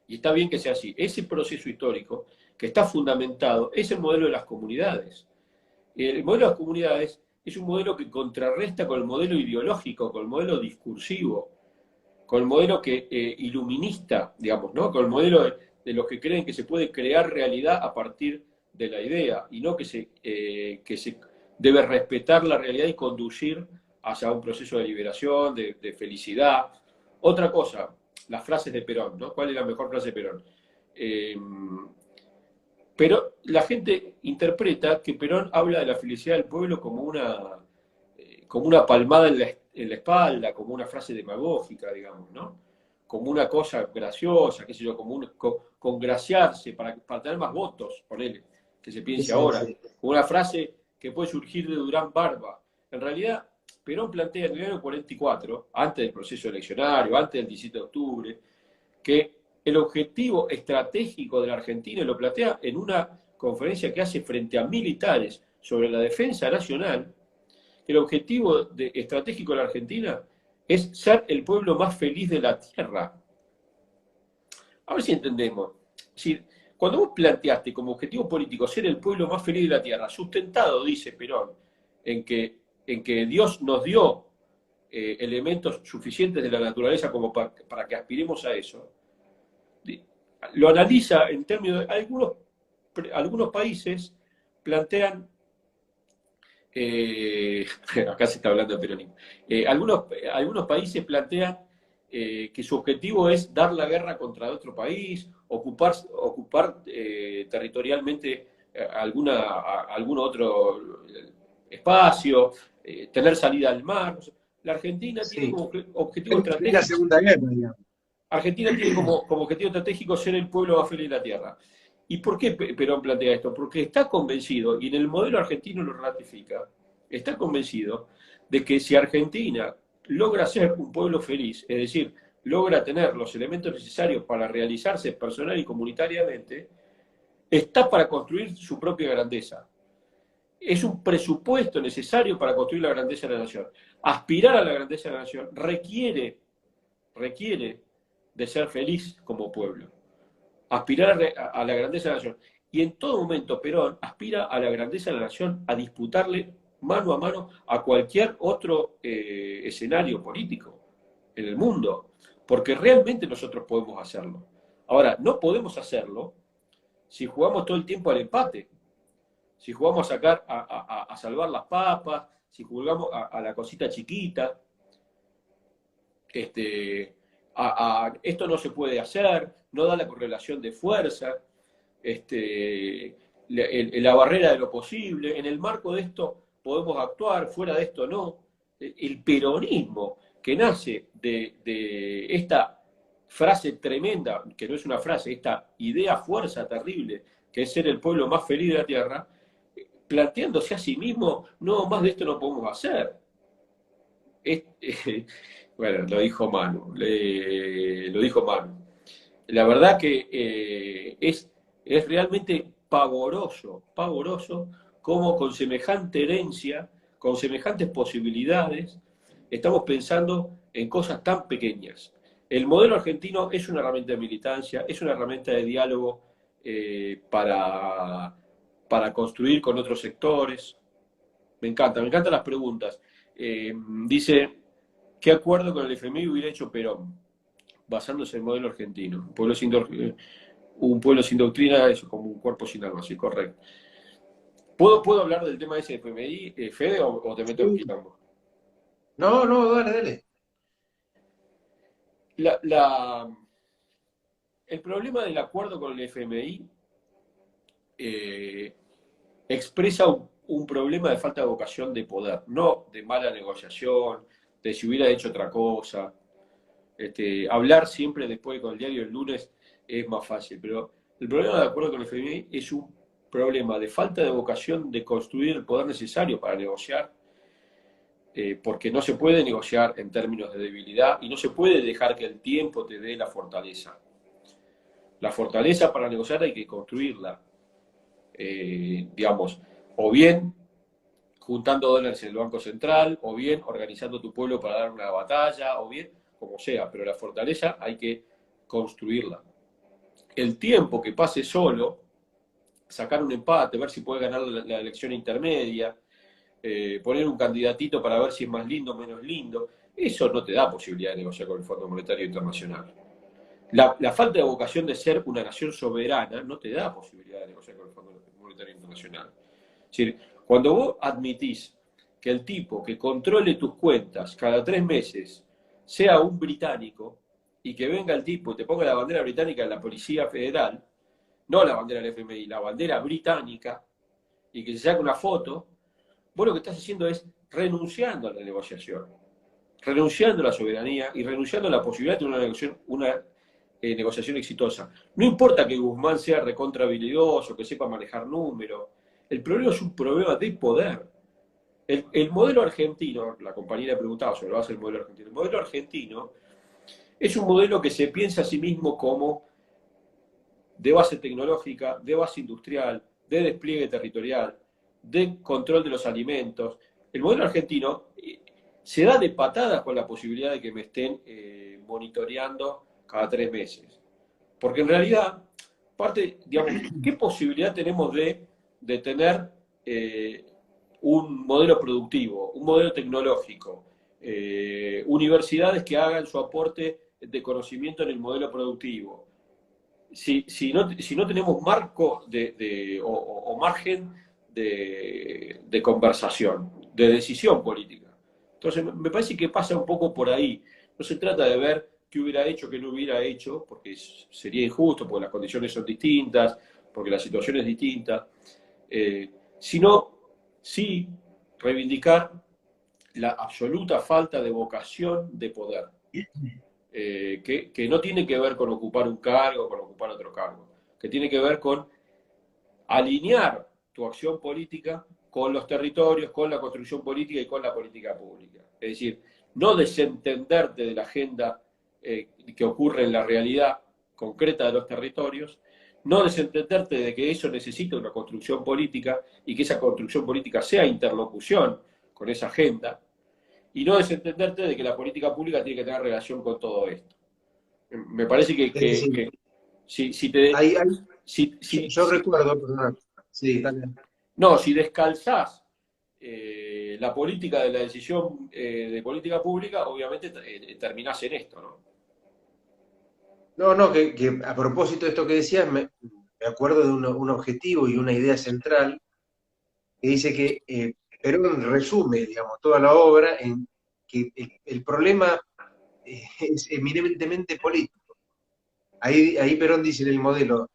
Speaker 1: Y está bien que sea así. Ese proceso histórico que está fundamentado es el modelo de las comunidades. El modelo de las comunidades es un modelo que contrarresta con el modelo ideológico, con el modelo discursivo, con el modelo iluminista, digamos, ¿no? Con el modelo de los que creen que se puede crear realidad a partir de la idea, y no que se debe respetar la realidad y conducir hacia un proceso de liberación, de felicidad. Otra cosa, las frases de Perón, ¿no? ¿Cuál es la mejor frase de Perón? Pero la gente interpreta que Perón habla de la felicidad del pueblo como una palmada en la espalda, como una frase demagógica, digamos, ¿no? Como una cosa graciosa, qué sé yo, como congraciarse para tener más votos, ponele, que se piense ahora. Como una frase que puede surgir de Durán Barba. En realidad, Perón plantea en el año 44, antes del proceso eleccionario, antes del 17 de octubre, que el objetivo estratégico de la Argentina, lo plantea en una conferencia que hace frente a militares sobre la defensa nacional, el objetivo estratégico de la Argentina es ser el pueblo más feliz de la tierra. A ver si entendemos. Si, cuando vos planteaste como objetivo político ser el pueblo más feliz de la tierra, sustentado, dice Perón, en que Dios nos dio elementos suficientes de la naturaleza como para que aspiremos a eso, lo analiza en términos de algunos países plantean, acá se está hablando de peronismo, algunos países plantean que su objetivo es dar la guerra contra otro país, ocupar territorialmente algún otro espacio, tener salida al mar. La Argentina tiene como objetivo estratégico.
Speaker 2: La Segunda Guerra, digamos.
Speaker 1: Argentina tiene como objetivo estratégico ser el pueblo más feliz de la tierra. ¿Y por qué Perón plantea esto? Porque está convencido, y en el modelo argentino lo ratifica, está convencido de que si Argentina logra ser un pueblo feliz, es decir, logra tener los elementos necesarios para realizarse personal y comunitariamente, está para construir su propia grandeza. Es un presupuesto necesario para construir la grandeza de la nación. Aspirar a la grandeza de la nación requiere de ser feliz como pueblo. Aspirar a la grandeza de la nación. Y en todo momento Perón aspira a la grandeza de la nación, a disputarle mano a mano a cualquier otro escenario político en el mundo, porque realmente nosotros podemos hacerlo. Ahora, no podemos hacerlo si jugamos todo el tiempo al empate, si jugamos a salvar las papas, si jugamos a la cosita chiquita, esto no se puede hacer, no da la correlación de fuerza, la barrera de lo posible, en el marco de esto podemos actuar, fuera de esto no. El peronismo que nace de esta frase tremenda, que no es una frase, esta idea fuerza terrible, que es ser el pueblo más feliz de la tierra, planteándose a sí mismo, no, más de esto no podemos hacer. Bueno, lo dijo Manu, lo dijo Manu. La verdad que es realmente pavoroso cómo con semejante herencia, con semejantes posibilidades, estamos pensando en cosas tan pequeñas. El modelo argentino es una herramienta de militancia, es una herramienta de diálogo para construir con otros sectores. Me encantan las preguntas. Dice, ¿qué acuerdo con el FMI hubiera hecho Perón? Basándose en el modelo argentino. Un pueblo sin doctrina es como un cuerpo sin alma, sí, correcto. ¿Puedo hablar del tema de ese FMI, Fede, o te meto en quilombo?
Speaker 2: No, dale.
Speaker 1: El problema del acuerdo con el FMI expresa un problema de falta de vocación de poder, no de mala negociación, de si hubiera hecho otra cosa. Hablar siempre después con el diario el lunes es más fácil, pero el problema, de acuerdo con el FMI, es un problema de falta de vocación de construir el poder necesario para negociar, porque no se puede negociar en términos de debilidad y no se puede dejar que el tiempo te dé la fortaleza. La fortaleza para negociar hay que construirla, digamos, o bien juntando dólares en el Banco Central, o bien organizando tu pueblo para dar una batalla, o bien como sea, pero la fortaleza hay que construirla. El tiempo que pase solo, sacar un empate, ver si puede ganar la elección intermedia, poner un candidatito para ver si es más lindo o menos lindo, eso no te da posibilidad de negociar con el Fondo Monetario Internacional. La falta de vocación de ser una nación soberana no te da posibilidad de negociar con el Fondo Monetario Internacional. Es decir, cuando vos admitís que el tipo que controle tus cuentas cada 3 meses sea un británico y que venga el tipo y te ponga la bandera británica de la Policía Federal, no la bandera del FMI, la bandera británica, y que se saque una foto, vos lo que estás haciendo es renunciando a la negociación, renunciando a la soberanía y renunciando a la posibilidad de una negociación exitosa. No importa que Guzmán sea recontra habilidoso, que sepa manejar números, el problema es un problema de poder. El modelo argentino, la compañera preguntaba sobre la base del modelo argentino, el modelo argentino es un modelo que se piensa a sí mismo como de base tecnológica, de base industrial, de despliegue territorial, de control de los alimentos. El modelo argentino se da de patadas con la posibilidad de que me estén monitoreando cada 3 meses. Porque en realidad, digamos, ¿qué posibilidad tenemos de tener un modelo productivo, un modelo tecnológico, universidades que hagan su aporte de conocimiento en el modelo productivo? Si no tenemos marco o margen de conversación, de decisión política. Entonces, me parece que pasa un poco por ahí. No se trata de ver qué hubiera hecho, qué no hubiera hecho, porque sería injusto, porque las condiciones son distintas, porque la situación es distinta, sino sí reivindicar la absoluta falta de vocación de poder, que no tiene que ver con ocupar un cargo o con ocupar otro cargo, que tiene que ver con alinear tu acción política con los territorios, con la construcción política y con la política pública. Es decir, no desentenderte de la agenda que ocurre en la realidad concreta de los territorios, no desentenderte de que eso necesita una construcción política y que esa construcción política sea interlocución con esa agenda, y no desentenderte de que la política pública tiene que tener relación con todo esto. Me parece
Speaker 2: Es decir,
Speaker 1: que si te...
Speaker 2: hay,
Speaker 1: Si,
Speaker 2: yo,
Speaker 1: si,
Speaker 2: yo
Speaker 1: si,
Speaker 2: recuerdo, perdón, sí, dale.
Speaker 1: no, si descalzás la política de la decisión de política pública, obviamente terminás en esto, ¿no?
Speaker 2: No, no, que a propósito de esto que decías, me acuerdo de un objetivo y una idea central que dice que Perón resume, digamos, toda la obra en que el problema es eminentemente político. Ahí Perón dice en el modelo,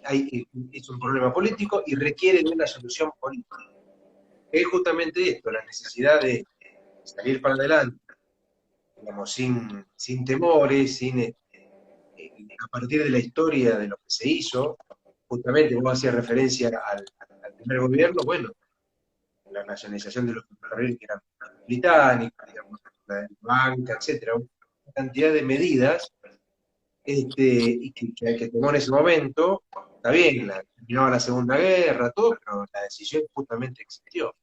Speaker 2: es un problema político y requiere de una solución política. Es justamente esto, la necesidad de salir para adelante, digamos, sin temores, a partir de la historia de lo que se hizo, justamente vos hacías referencia al primer gobierno, bueno, la nacionalización de los ferrocarriles que eran británicos, digamos, la banca, etcétera, una cantidad de medidas y que tomó en ese momento, está bien, terminaba la Segunda Guerra, todo, pero la decisión justamente existió.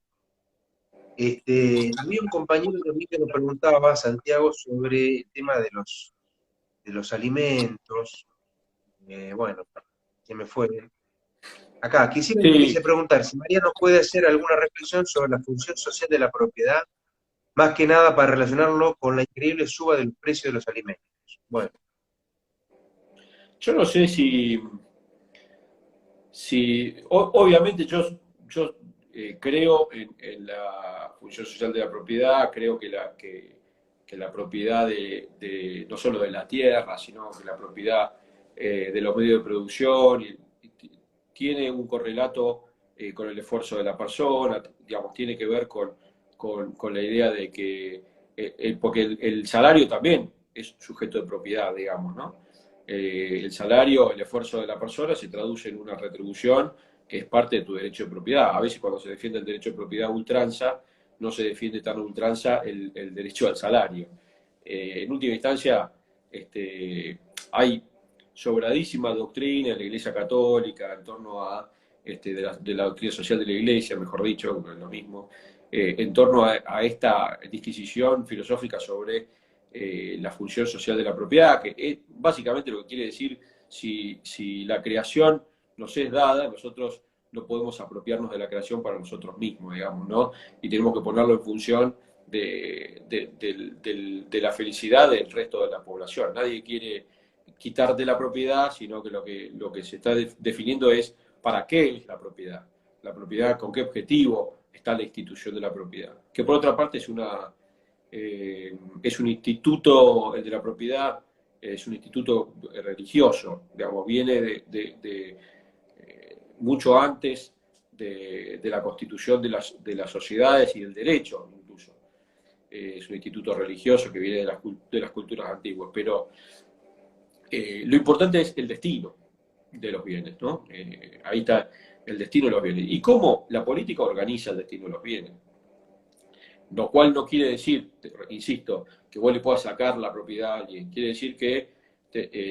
Speaker 2: Había un compañero de mí que nos preguntaba, Santiago, sobre el tema de los alimentos. Bueno, se me fue. Acá, quise
Speaker 1: Sí,
Speaker 2: preguntar si María nos puede hacer alguna reflexión sobre la función social de la propiedad, más que nada para relacionarlo con la increíble suba del precio de los alimentos. Bueno,
Speaker 1: yo no sé obviamente yo creo en la función social de la propiedad, creo que la propiedad no solo de la tierra, sino que la propiedad de los medios de producción tiene un correlato con el esfuerzo de la persona, digamos, tiene que ver con la idea de que, porque el salario también es sujeto de propiedad, digamos, ¿no? El salario, el esfuerzo de la persona se traduce en una retribución que es parte de tu derecho de propiedad. A veces cuando se defiende el derecho de propiedad a ultranza, no se defiende tan a ultranza el derecho al salario. En última instancia, hay sobradísima doctrina en la Iglesia Católica en torno a, de la doctrina social de la Iglesia, mejor dicho, lo mismo, en torno a esta disquisición filosófica sobre la función social de la propiedad, que es básicamente lo que quiere decir si la creación nos es dada, nosotros no podemos apropiarnos de la creación para nosotros mismos, digamos, ¿no? Y tenemos que ponerlo en función de la felicidad del resto de la población. Nadie quiere quitarte la propiedad, sino que lo que se está definiendo es para qué es la propiedad, con qué objetivo está la institución de la propiedad. Que por otra parte es un instituto, el de la propiedad, es un instituto religioso, digamos, viene mucho antes de la constitución de las sociedades y del derecho, incluso. Es un instituto religioso que viene de las culturas antiguas, pero lo importante es el destino de los bienes, ¿no? Ahí está el destino de los bienes. ¿Y cómo la política organiza el destino de los bienes? Lo cual no quiere decir, insisto, que vos le puedas sacar la propiedad a alguien. Quiere decir que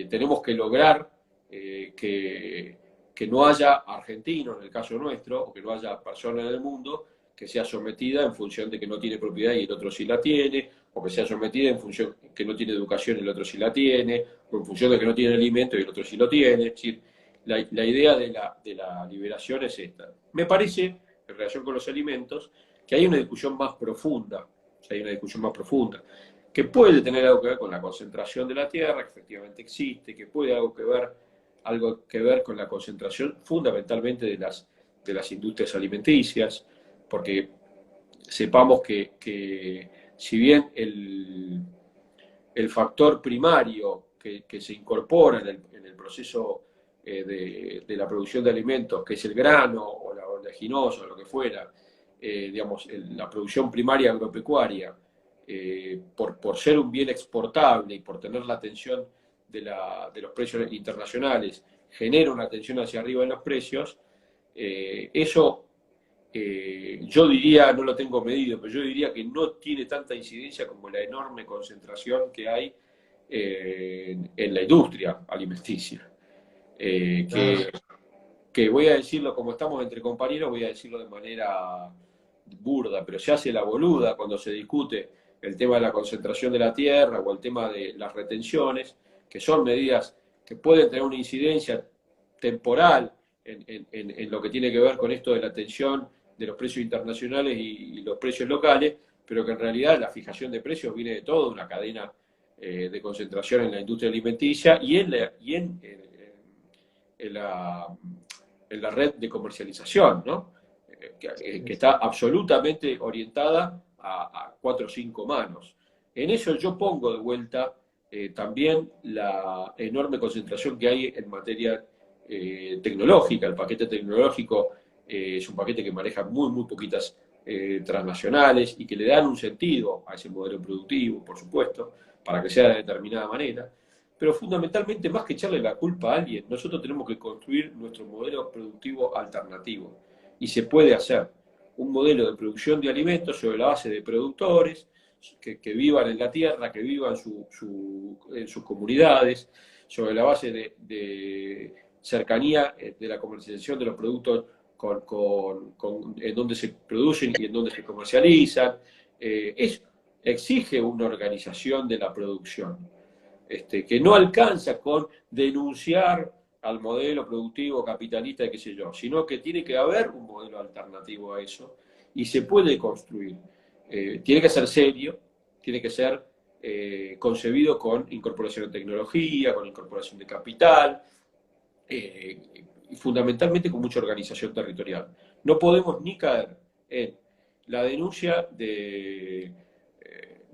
Speaker 1: tenemos que lograr que no haya argentino, en el caso nuestro, o que no haya persona en el mundo que sea sometida en función de que no tiene propiedad y el otro sí la tiene, o que sea sometida en función de que no tiene educación y el otro sí la tiene, o en función de que no tiene alimento y el otro sí lo tiene. Es decir, la idea de la liberación es esta. Me parece, en relación con los alimentos, que hay una discusión más profunda, que puede tener algo que ver con la concentración de la tierra, que efectivamente existe, que puede algo que ver con la concentración fundamentalmente de las industrias alimenticias, porque sepamos que si bien el factor primario que se incorpora en el proceso de la producción de alimentos, que es el grano o la oleaginosa o lo que fuera, digamos, la producción primaria agropecuaria, por ser un bien exportable y por tener la atención de los precios internacionales, genera una tensión hacia arriba en los precios, eso yo diría, no lo tengo medido, pero yo diría que no tiene tanta incidencia como la enorme concentración que hay en la industria alimenticia. Que voy a decirlo como estamos entre compañeros, voy a decirlo de manera burda, pero se hace la boluda cuando se discute el tema de la concentración de la tierra o el tema de las retenciones, que son medidas que pueden tener una incidencia temporal en lo que tiene que ver con esto de la tensión de los precios internacionales y los precios locales, pero que en realidad la fijación de precios viene de toda una cadena de concentración en la industria alimenticia y en la red de comercialización, ¿no? Que está absolutamente orientada a 4 o 5 manos. En eso yo pongo de vuelta también la enorme concentración que hay en materia tecnológica. El paquete tecnológico es un paquete que maneja muy poquitas transnacionales y que le dan un sentido a ese modelo productivo, por supuesto, para que sea de determinada manera. Pero fundamentalmente, más que echarle la culpa a alguien, nosotros tenemos que construir nuestro modelo productivo alternativo. Y se puede hacer un modelo de producción de alimentos sobre la base de productores que vivan en la tierra, que vivan en sus comunidades, sobre la base de cercanía de la comercialización de los productos en donde se producen y en donde se comercializan. Exige una organización de la producción, que no alcanza con denunciar al modelo productivo capitalista, qué sé yo, sino que tiene que haber un modelo alternativo a eso y se puede construir. Tiene que ser serio, tiene que ser concebido con incorporación de tecnología, con incorporación de capital, y fundamentalmente con mucha organización territorial. No podemos ni caer en la denuncia de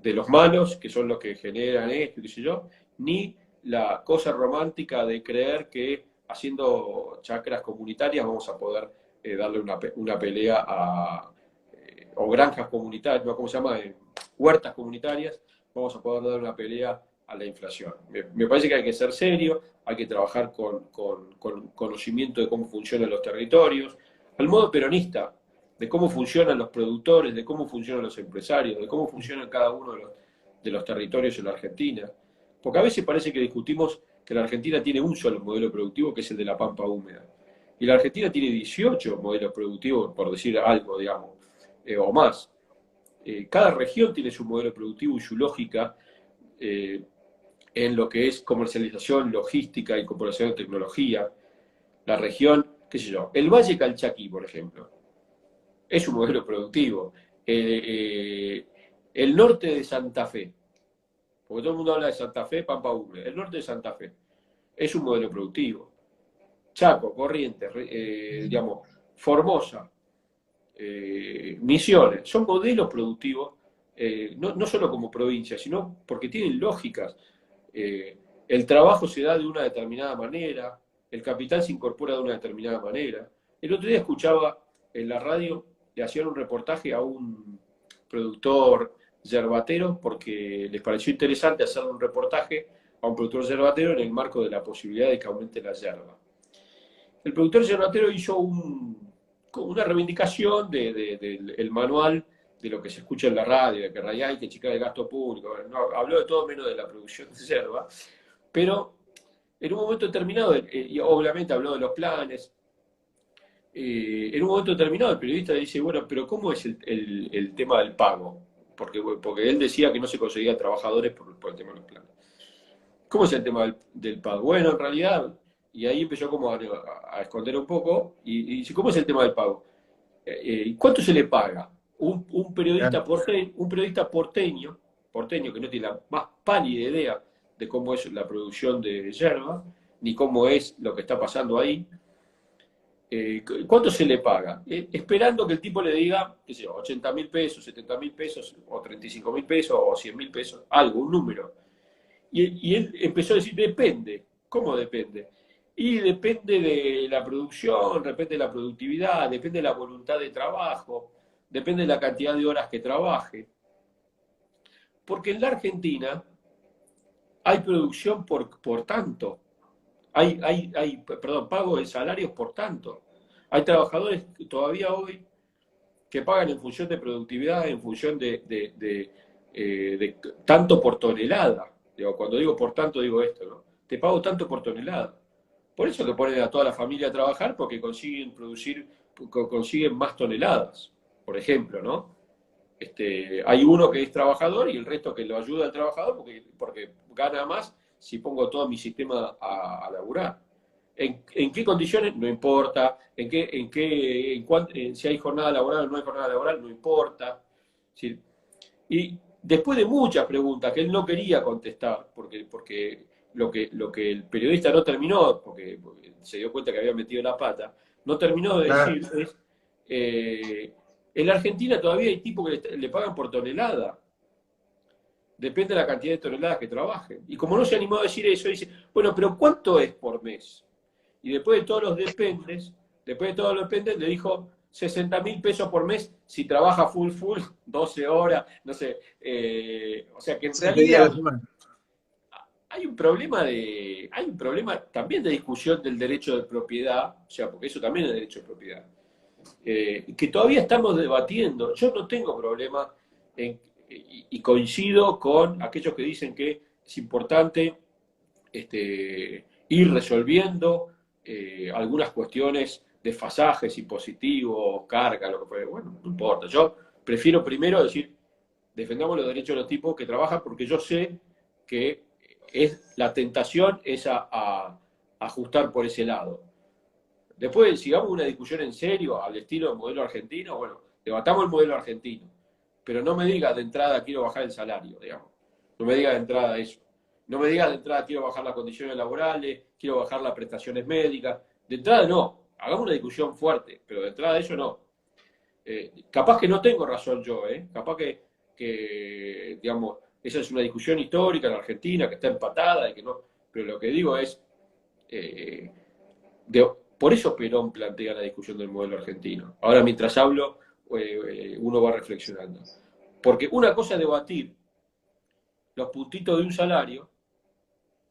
Speaker 1: los malos, que son los que generan esto, qué sé yo, ni la cosa romántica de creer que haciendo chacras comunitarias vamos a poder darle una pelea o granjas comunitarias, ¿no? ¿Cómo se llama? Huertas comunitarias, vamos a poder dar una pelea a la inflación. Me parece que hay que ser serio, hay que trabajar con conocimiento de cómo funcionan los territorios, al modo peronista, de cómo funcionan los productores, de cómo funcionan los empresarios, de cómo funcionan cada uno de los territorios en la Argentina. Porque a veces parece que discutimos que la Argentina tiene un solo modelo productivo, que es el de la pampa húmeda. Y la Argentina tiene 18 modelos productivos, por decir algo, digamos, o más. Cada región tiene su modelo productivo y su lógica en lo que es comercialización, logística, incorporación de tecnología. La región, qué sé yo, el Valle Calchaquí, por ejemplo, es un modelo productivo. El norte de Santa Fe, porque todo el mundo habla de Santa Fe, Pampa Húmeda, el norte de Santa Fe es un modelo productivo. Chaco, Corrientes, digamos, Formosa, Misiones, son modelos productivos, no solo como provincia, sino porque tienen lógicas. El trabajo se da de una determinada manera, el capital se incorpora de una determinada manera. El otro día escuchaba en la radio, le hacían un reportaje a un productor yerbatero porque les pareció interesante hacer un reportaje a un productor yerbatero en el marco de la posibilidad de que aumente la yerba. El productor yerbatero hizo una reivindicación del manual de lo que se escucha en la radio, de que en realidad hay que achicar el gasto público. No, habló de todo menos de la producción de yerba, pero en un momento determinado, y obviamente habló de los planes, en un momento determinado el periodista le dice, bueno, pero ¿cómo es el tema del pago? Porque él decía que no se conseguían trabajadores por el tema de los planes. ¿Cómo es el tema del pago? Bueno, en realidad, y ahí empezó como a esconder un poco, y dice, ¿cómo es el tema del pago? ¿Cuánto se le paga? Un periodista porteño que no tiene la más pálida idea de cómo es la producción de yerba, ni cómo es lo que está pasando ahí, ¿cuánto se le paga? Esperando que el tipo le diga, qué sé yo, 80.000 pesos, 70.000 pesos, o 35.000 pesos, o 100.000 pesos, algo, un número. Y él empezó a decir, depende. ¿Cómo depende? Y depende de la producción, depende de la productividad, depende de la voluntad de trabajo, depende de la cantidad de horas que trabaje. Porque en la Argentina hay producción por tanto. Perdón, pago de salarios por tanto. Hay trabajadores que todavía hoy que pagan en función de productividad, en función de tanto por tonelada. Digo, cuando digo por tanto, digo esto, ¿no? Te pago tanto por tonelada. Por eso que ponen a toda la familia a trabajar, porque consiguen más toneladas, por ejemplo, ¿no? Hay uno que es trabajador y el resto que lo ayuda al trabajador porque gana más si pongo todo mi sistema a laburar. ¿En qué condiciones? No importa. Si hay jornada laboral o no hay jornada laboral, no importa. ¿Sí? Y después de muchas preguntas que él no quería contestar, porque lo que el periodista no terminó, porque se dio cuenta que había metido la pata, no terminó de
Speaker 2: Claro.
Speaker 1: decir, en la Argentina todavía hay tipos que le pagan por tonelada. Depende de la cantidad de toneladas que trabajen. Y como no se animó a decir eso, dice, bueno, pero ¿cuánto es por mes? Y después de todos los dependes, le dijo 60.000 pesos por mes si trabaja full, 12 horas, no sé. O sea que en
Speaker 2: 7 días a la
Speaker 1: realidad
Speaker 2: semana.
Speaker 1: hay un problema también de discusión del derecho de propiedad, o sea, porque eso también es derecho de propiedad, que todavía estamos debatiendo. Yo no tengo problema y coincido con aquellos que dicen que es importante ir resolviendo algunas cuestiones, desfasajes impositivos, carga, lo que fuera. Bueno, no importa. Yo prefiero primero decir, defendamos los derechos de los tipos que trabajan porque yo sé que la tentación es a ajustar por ese lado. Después, sigamos una discusión en serio, al estilo del modelo argentino, bueno, debatamos el modelo argentino, pero no me digas de entrada quiero bajar el salario, digamos. No me digas de entrada eso. No me digas de entrada quiero bajar las condiciones laborales, quiero bajar las prestaciones médicas. De entrada no, hagamos una discusión fuerte, pero de entrada eso no. Capaz que no tengo razón yo, capaz digamos, esa es una discusión histórica en la Argentina que está empatada y que no, pero lo que digo es, Por eso Perón plantea la discusión del modelo argentino. Ahora, mientras hablo, uno va reflexionando. Porque una cosa es debatir los puntitos de un salario,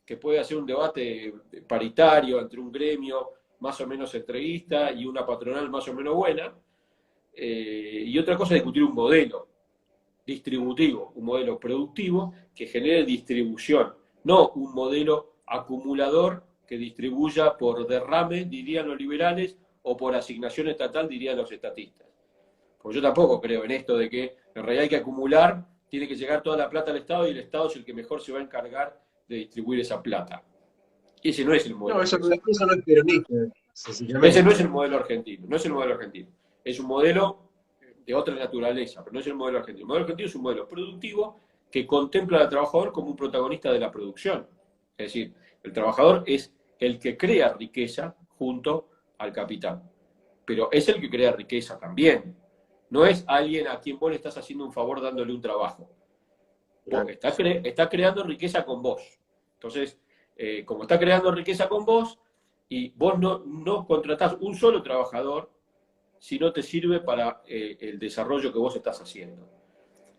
Speaker 1: que puede hacer un debate paritario entre un gremio más o menos entreguista y una patronal más o menos buena, y otra cosa es discutir un modelo distributivo, un modelo productivo que genere distribución, no un modelo acumulador que distribuya por derrame, dirían los liberales, o por asignación estatal, dirían los estatistas. Porque yo tampoco creo en esto de que en realidad hay que acumular, tiene que llegar toda la plata al Estado y el Estado es el que mejor se va a encargar de distribuir esa plata. Ese no es el modelo
Speaker 2: No,
Speaker 1: argentino.
Speaker 2: eso no es peronista,
Speaker 1: Ese no
Speaker 2: sencillamente.
Speaker 1: es el modelo argentino, no es el modelo argentino. Es un modelo de otra naturaleza, pero no es el modelo argentino. El modelo argentino es un modelo productivo que contempla al trabajador como un protagonista de la producción. Es decir, el trabajador es el que crea riqueza junto al capital. Pero es el que crea riqueza también. No es alguien a quien vos le estás haciendo un favor dándole un trabajo. Vos
Speaker 2: Claro.
Speaker 1: está creando riqueza con vos. Entonces, como está creando riqueza con vos, y vos no contratás un solo trabajador si no te sirve para el desarrollo que vos estás haciendo.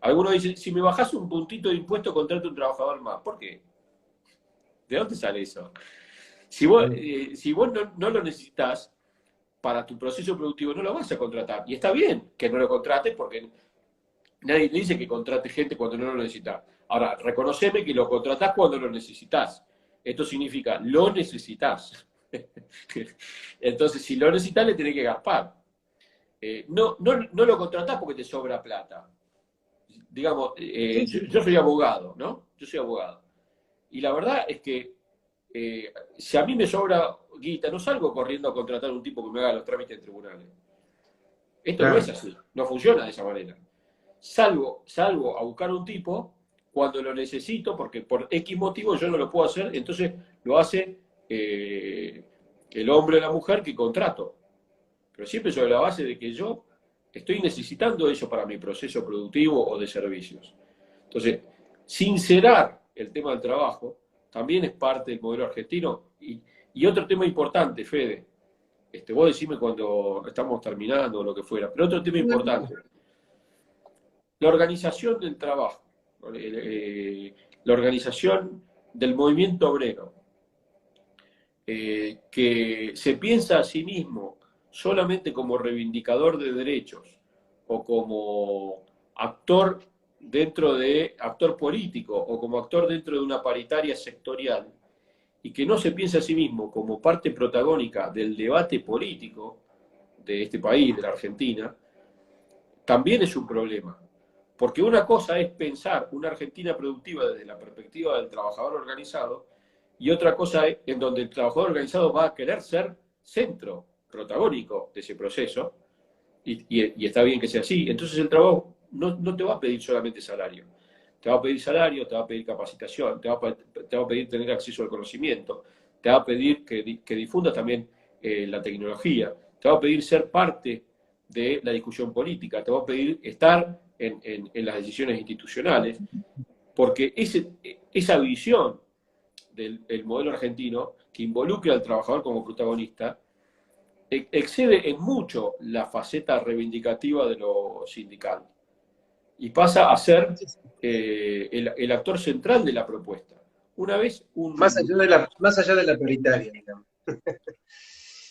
Speaker 1: Algunos dicen, si me bajás un puntito de impuesto, contrato un trabajador más. ¿Por qué? ¿De dónde sale eso? Si vos no lo necesitas para tu proceso productivo, no lo vas a contratar. Y está bien que no lo contrates porque nadie te dice que contrate gente cuando no lo necesitas. Ahora, reconoceme que lo contratás cuando lo necesitas. Esto significa, lo necesitas. Entonces, si lo necesitas, le tenés que gaspar. No lo contratás porque te sobra plata. Digamos,
Speaker 2: Sí, sí.
Speaker 1: yo soy abogado, ¿no? Yo soy abogado. Y la verdad es que si a mí me sobra guita, no salgo corriendo a contratar a un tipo que me haga los trámites en tribunales. Esto no es
Speaker 2: Claro.
Speaker 1: así, no funciona de esa manera. Salgo a buscar a un tipo cuando lo necesito, porque por X motivo yo no lo puedo hacer, entonces lo hace el hombre o la mujer que contrato. Pero siempre sobre la base de que yo estoy necesitando eso para mi proceso productivo o de servicios. Entonces, sincerar el tema del trabajo también es parte del modelo argentino. Y otro tema importante, Fede, vos decime cuando estamos terminando o lo que fuera, pero otro tema importante, la organización del trabajo, la organización del movimiento obrero, que se piensa a sí mismo solamente como reivindicador de derechos o como actor actor político o como actor dentro de una paritaria sectorial, y que no se piensa a sí mismo como parte protagónica del debate político de este país, de la Argentina, también es un problema. Porque una cosa es pensar una Argentina productiva desde la perspectiva del trabajador organizado, y otra cosa es en donde el trabajador organizado va a querer ser centro protagónico de ese proceso, y está bien que sea así. Entonces el trabajo no te va a pedir solamente salario. Te va a pedir salario, te va a pedir capacitación, te va a pedir tener acceso al conocimiento, te va a pedir que difundas también la tecnología, te va a pedir ser parte de la discusión política, te va a pedir estar en las decisiones institucionales, porque esa visión del modelo argentino, que involucra al trabajador como protagonista, excede en mucho la faceta reivindicativa de lo sindical y pasa a ser el actor central de la propuesta. Una vez
Speaker 2: Más allá de la paritaria, digamos.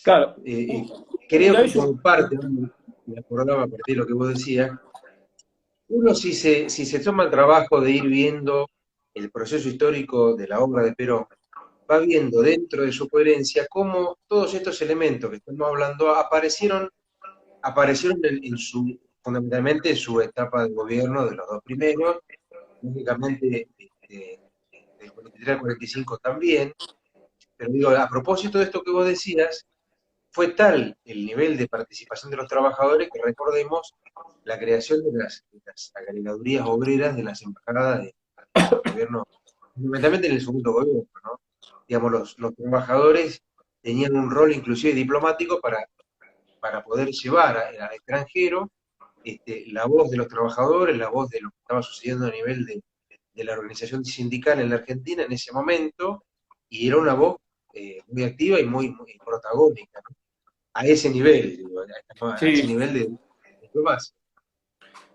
Speaker 1: claro,
Speaker 2: Eh, eh,
Speaker 1: una
Speaker 2: creo que
Speaker 1: vez
Speaker 2: como parte, ¿no? Me acordaba a partir de lo que vos decías, uno si se toma el trabajo de ir viendo el proceso histórico de la obra de Perón, va viendo dentro de su coherencia cómo todos estos elementos que estamos hablando aparecieron fundamentalmente en su etapa de gobierno de los dos primeros, lógicamente del 43 al 45 también, pero digo, a propósito de esto que vos decías, fue tal el nivel de participación de los trabajadores que recordemos la creación de las agregadurías obreras de las embajadas del gobierno, fundamentalmente en el segundo gobierno, ¿no? Digamos, los trabajadores tenían un rol inclusive diplomático para poder llevar al extranjero la voz de los trabajadores, la voz de lo que estaba sucediendo a nivel de la organización sindical en la Argentina en ese momento, y era una voz muy activa y muy protagónica, ¿no? a ese nivel, digo, a ese
Speaker 1: Sí,
Speaker 2: nivel de lo básico.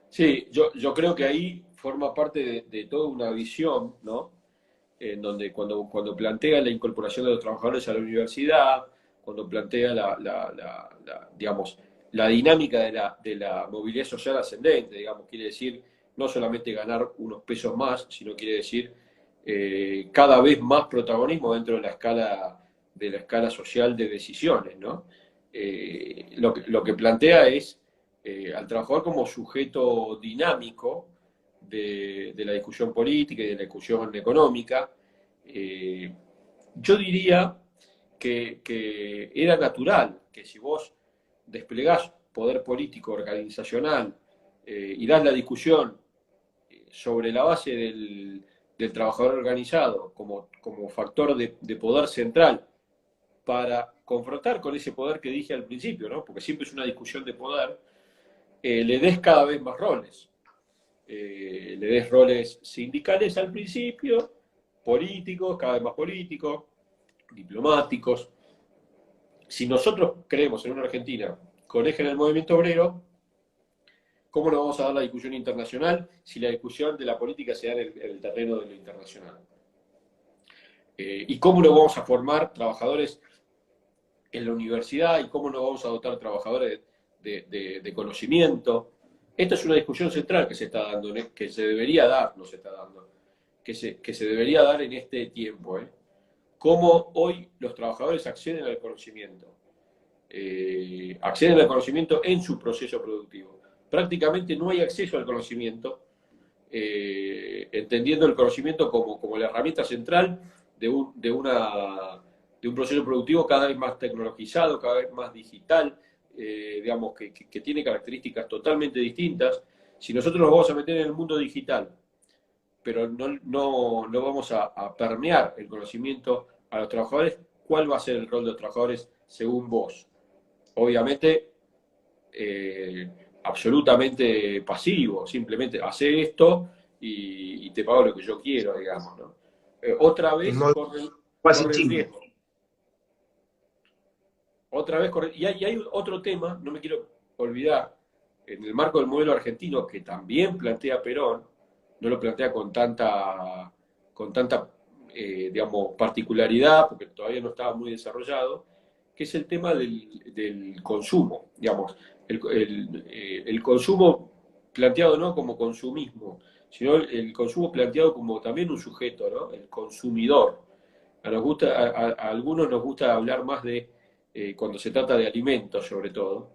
Speaker 1: sí, yo creo que ahí forma parte de toda una visión, ¿no? En donde cuando plantea la incorporación de los trabajadores a la universidad, cuando plantea digamos, la dinámica de la movilidad social ascendente, digamos, quiere decir no solamente ganar unos pesos más, sino quiere decir cada vez más protagonismo dentro de la escala social de decisiones, ¿no? Lo que plantea es al trabajador como sujeto dinámico de la discusión política y de la discusión económica. eh, yo diría que era natural que si vos desplegás poder político organizacional y das la discusión sobre la base del trabajador organizado como factor de poder central para confrontar con ese poder que dije al principio, ¿no? Porque siempre es una discusión de poder, le des cada vez más roles. Le des roles sindicales al principio, políticos, cada vez más políticos, diplomáticos. Si nosotros creemos en una Argentina con eje en el movimiento obrero, ¿cómo nos vamos a dar la discusión internacional si la discusión de la política se da en el terreno de lo internacional? ¿Y cómo nos vamos a formar trabajadores en la universidad y cómo nos vamos a dotar trabajadores de conocimiento? Esta es una discusión central que se está dando, que se debería dar, no se está dando, que se debería dar en este tiempo. Cómo hoy los trabajadores acceden al conocimiento. Acceden al conocimiento en su proceso productivo. Prácticamente no hay acceso al conocimiento, entendiendo el conocimiento como la herramienta central de un proceso productivo cada vez más tecnologizado, cada vez más digital, digamos, que tiene características totalmente distintas. Si nosotros nos vamos a meter en el mundo digital, pero no vamos a permear el conocimiento a los trabajadores, ¿cuál va a ser el rol de los trabajadores según vos? Obviamente, absolutamente pasivo, simplemente hace esto y te pago lo que yo quiero, digamos, ¿no? Otra
Speaker 2: En
Speaker 1: vez
Speaker 2: modo casi
Speaker 1: corre el
Speaker 2: chino.
Speaker 1: riesgo. Otra vez corre. Y hay otro tema, no me quiero olvidar, en el marco del modelo argentino, que también plantea Perón, no lo plantea con tanta digamos, particularidad, porque todavía no estaba muy desarrollado, que es el tema del consumo, digamos, el consumo planteado no como consumismo, sino el consumo planteado como también un sujeto, ¿no? El consumidor. A algunos nos gusta hablar más de, cuando se trata de alimentos sobre todo,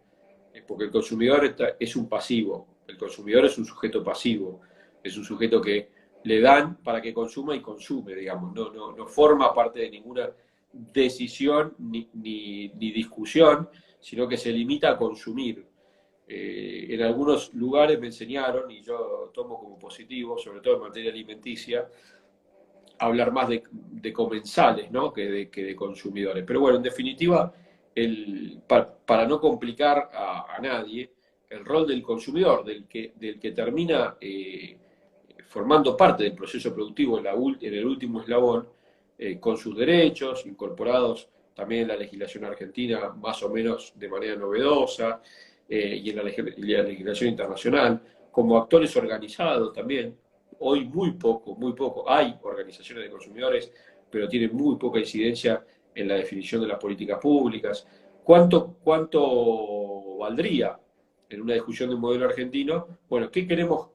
Speaker 1: porque el consumidor es un pasivo, el consumidor es un sujeto pasivo, es un sujeto que le dan para que consuma y consume, digamos, no forma parte de ninguna decisión ni discusión, sino que se limita a consumir. En algunos lugares me enseñaron, y yo tomo como positivo, sobre todo en materia alimenticia, hablar más de comensales, ¿no? que de consumidores. Pero bueno, en definitiva, para no complicar a nadie, el rol del consumidor, del que termina formando parte del proceso productivo en el último eslabón, con sus derechos incorporados también en la legislación argentina, más o menos de manera novedosa, y en la legislación internacional, como actores organizados también. Hoy muy poco. Hay organizaciones de consumidores, pero tienen muy poca incidencia en la definición de las políticas públicas. ¿Cuánto valdría en una discusión de un modelo argentino? Bueno, ¿qué queremos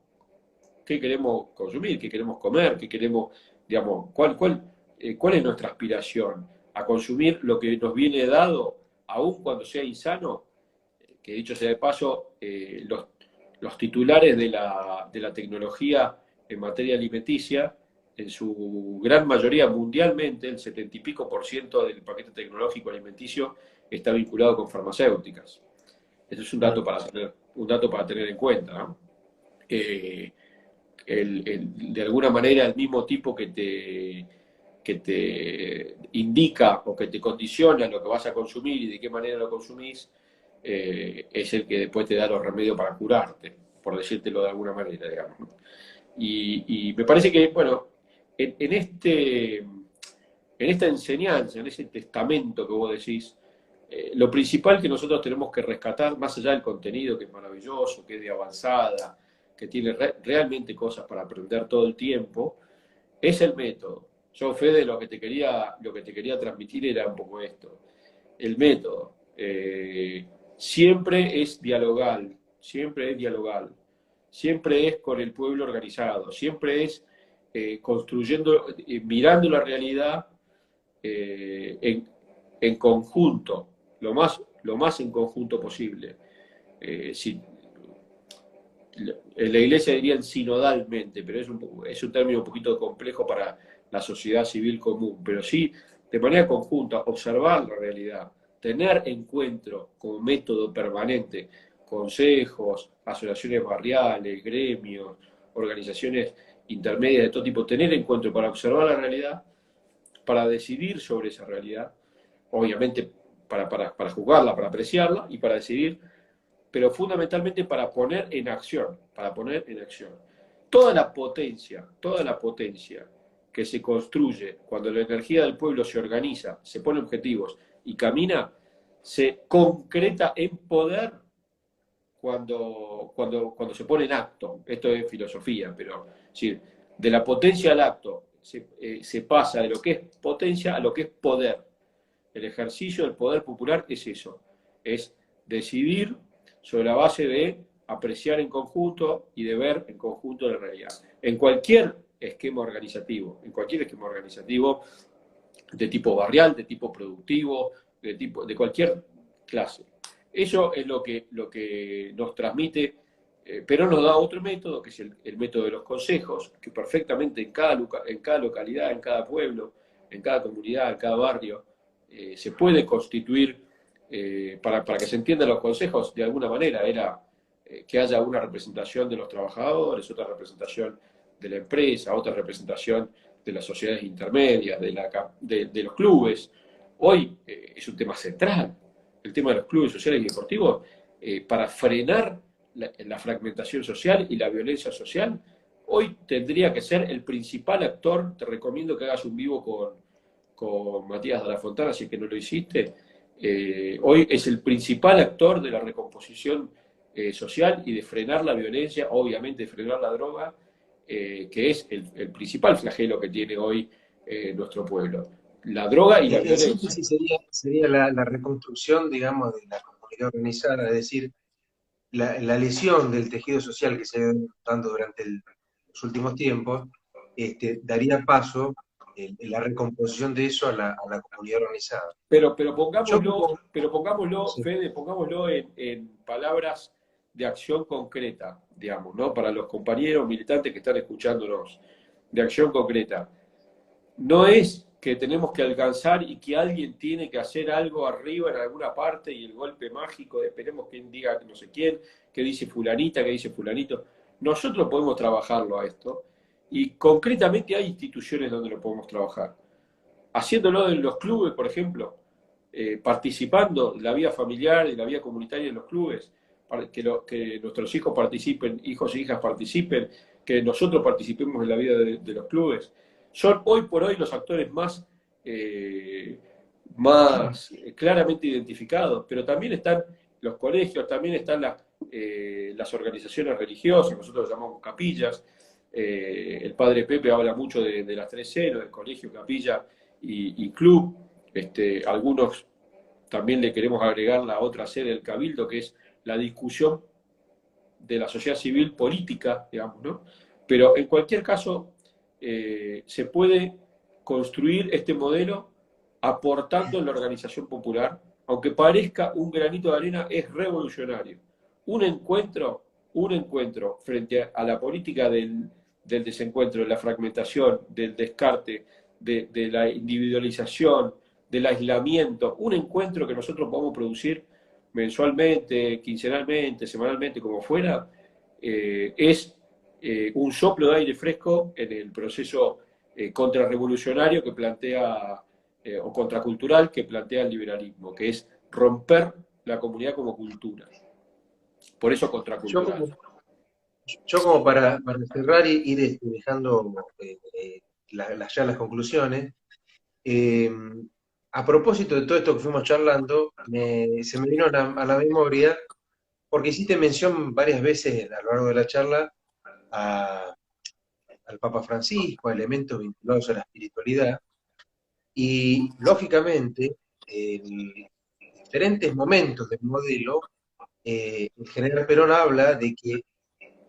Speaker 1: consumir? ¿Qué queremos comer? ¿Qué queremos, digamos, cuál es nuestra aspiración? ¿A consumir lo que nos viene dado, aun cuando sea insano? Que dicho sea de paso, los titulares de la tecnología en materia alimenticia, en su gran mayoría mundialmente, el 70 y pico % del paquete tecnológico alimenticio está vinculado con farmacéuticas. Ese es un dato para tener en cuenta, ¿no? Eh, de alguna manera el mismo tipo que te indica o que te condiciona lo que vas a consumir y de qué manera lo consumís, es el que después te da los remedios para curarte, por decírtelo de alguna manera, digamos, ¿no? Y me parece que, bueno, en esta enseñanza, en ese testamento que vos decís, lo principal que nosotros tenemos que rescatar, más allá del contenido que es maravilloso, que es de avanzada, que tiene realmente cosas para aprender todo el tiempo, es el método. Yo, Fede, lo que te quería transmitir era un poco esto. El método siempre es dialogal, siempre es dialogal, siempre es con el pueblo organizado, siempre es construyendo, mirando la realidad en conjunto, lo más en conjunto posible. Si, en la iglesia dirían sinodalmente, pero es un término un poquito complejo para la sociedad civil común, pero sí de manera conjunta, observar la realidad, tener encuentro como método permanente, consejos, asociaciones barriales, gremios, organizaciones intermedias de todo tipo, tener encuentro para observar la realidad, para decidir sobre esa realidad, obviamente para juzgarla, para apreciarla y para decidir, pero fundamentalmente para poner en acción. Toda la potencia que se construye cuando la energía del pueblo se organiza, se pone objetivos y camina, se concreta en poder cuando se pone en acto. Esto es filosofía, pero sí, de la potencia al acto se pasa de lo que es potencia a lo que es poder. El ejercicio del poder popular es eso, es decidir sobre la base de apreciar en conjunto y de ver en conjunto la realidad. En cualquier esquema organizativo de tipo barrial, de tipo productivo, de cualquier clase. Eso es lo que nos transmite, pero nos da otro método, que es el método de los consejos, que perfectamente en cada localidad, en cada pueblo, en cada comunidad, en cada barrio, se puede constituir, para que se entiendan los consejos, de alguna manera era que haya una representación de los trabajadores, otra representación de la empresa, otra representación de las sociedades intermedias, de los clubes. Hoy es un tema central, el tema de los clubes sociales y deportivos, para frenar la fragmentación social y la violencia social. Hoy tendría que ser el principal actor. Te recomiendo que hagas un vivo con Matías de la Fontana, si es que no lo hiciste. Hoy es el principal actor de la recomposición social y de frenar la violencia, obviamente de frenar la droga, que es el principal flagelo que tiene hoy nuestro pueblo. La droga y la
Speaker 2: En
Speaker 1: violencia.
Speaker 2: síntesis sería la reconstrucción, digamos, de la comunidad organizada, es decir, la lesión del tejido social que se ha ido dando durante los últimos tiempos, daría paso en la recomposición de eso a la comunidad organizada.
Speaker 1: Pero
Speaker 2: Yo
Speaker 1: pongámoslo,
Speaker 2: como,
Speaker 1: pero pongámoslo,
Speaker 2: sí,
Speaker 1: Fede, pongámoslo en palabras de acción concreta, digamos, ¿no? Para los compañeros militantes que están escuchándonos, de acción concreta. No es que tenemos que alcanzar y que alguien tiene que hacer algo arriba en alguna parte y el golpe mágico de esperemos que diga no sé quién, que dice fulanita, que dice fulanito. Nosotros podemos trabajarlo a esto y concretamente hay instituciones donde lo podemos trabajar. Haciéndolo en los clubes, por ejemplo, participando en la vida familiar y la vida comunitaria en los clubes, para que nuestros hijos participen, hijos e hijas participen, que nosotros participemos en la vida de los clubes. Son hoy por hoy los actores más claramente identificados, pero también están los colegios, también están las organizaciones religiosas, nosotros los llamamos capillas. El padre Pepe habla mucho de las 3 0, del colegio, capilla y club. Algunos también le queremos agregar la otra sede del Cabildo, que es la discusión de la sociedad civil política, digamos, ¿no? Pero en cualquier caso, se puede construir este modelo aportando en la organización popular, aunque parezca un granito de arena, es revolucionario. Un encuentro, un encuentro frente a la política del desencuentro, de la fragmentación, del descarte, de la individualización, del aislamiento, un encuentro que nosotros podemos producir mensualmente, quincenalmente, semanalmente, como fuera, es un soplo de aire fresco en el proceso contrarrevolucionario que plantea, o contracultural que plantea el liberalismo, que es romper la comunidad como cultura. Por eso
Speaker 2: yo
Speaker 1: contracultural.
Speaker 2: como, yo como para cerrar y ir dejando ya las conclusiones, eh, a propósito de todo esto que fuimos charlando, se me vino a la memoria, porque hiciste mención varias veces a lo largo de la charla a- al Papa Francisco, a elementos vinculados a la espiritualidad, y lógicamente, en diferentes momentos del modelo, el general Perón habla de que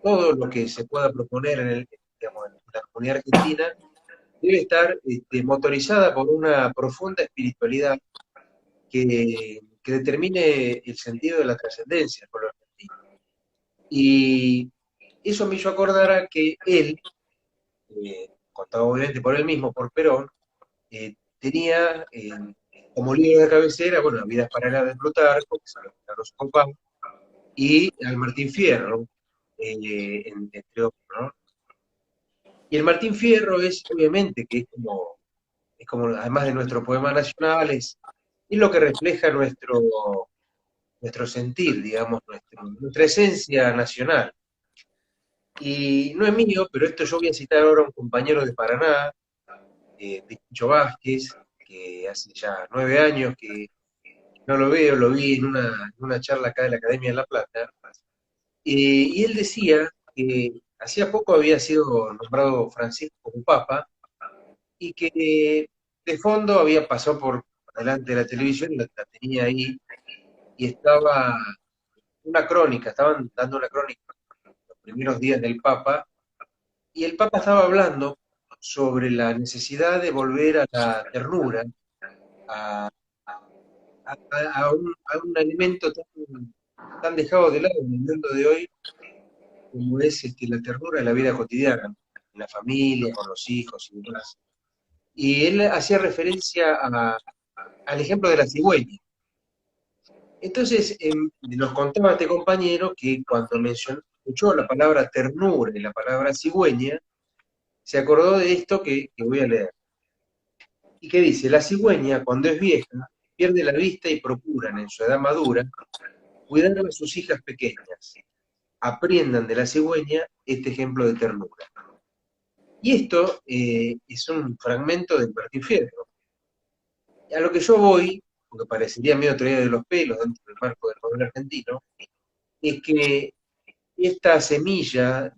Speaker 2: todo lo que se pueda proponer digamos, en la comunidad argentina debe estar motorizada por una profunda espiritualidad que determine el sentido de la trascendencia del pueblo argentino. Y eso me hizo acordar a que él, contado obviamente por él mismo, por Perón, tenía como libro de cabecera, bueno, las Vidas Paralelas de Plutarco, que se lo Carlos Copán, y al Martín Fierro, entre otros, ¿no? Y el Martín Fierro es, obviamente, que es como, además de nuestro poema nacional, es lo que refleja nuestro sentir, digamos, nuestra esencia nacional. Y no es mío, pero esto yo voy a citar ahora a un compañero de Paraná, de Chicho Vázquez, que hace ya 9 años que no lo veo, lo vi en una charla acá de la Academia de La Plata, y él decía que hacía poco había sido nombrado Francisco como Papa, y que de fondo había pasado por delante de la televisión, la tenía ahí, y estaba una crónica, estaban dando una crónica los primeros días del Papa, y el Papa estaba hablando sobre la necesidad de volver a la ternura, a, a un alimento tan dejado de lado en el mundo de hoy como es la ternura de la vida cotidiana, en la familia, con los hijos y demás. Y él hacía referencia al ejemplo de la cigüeña. Entonces, nos contaba este compañero que cuando escuchó la palabra ternura y la palabra cigüeña, se acordó de esto que voy a leer. Y que dice, la cigüeña, cuando es vieja, pierde la vista y procuran, en su edad madura, cuidar a sus hijas pequeñas. Aprendan de la cigüeña este ejemplo de ternura. Y esto es un fragmento del Martín Fierro. A lo que yo voy, porque parecería medio traído de los pelos dentro del marco del modelo argentino, es que esta semilla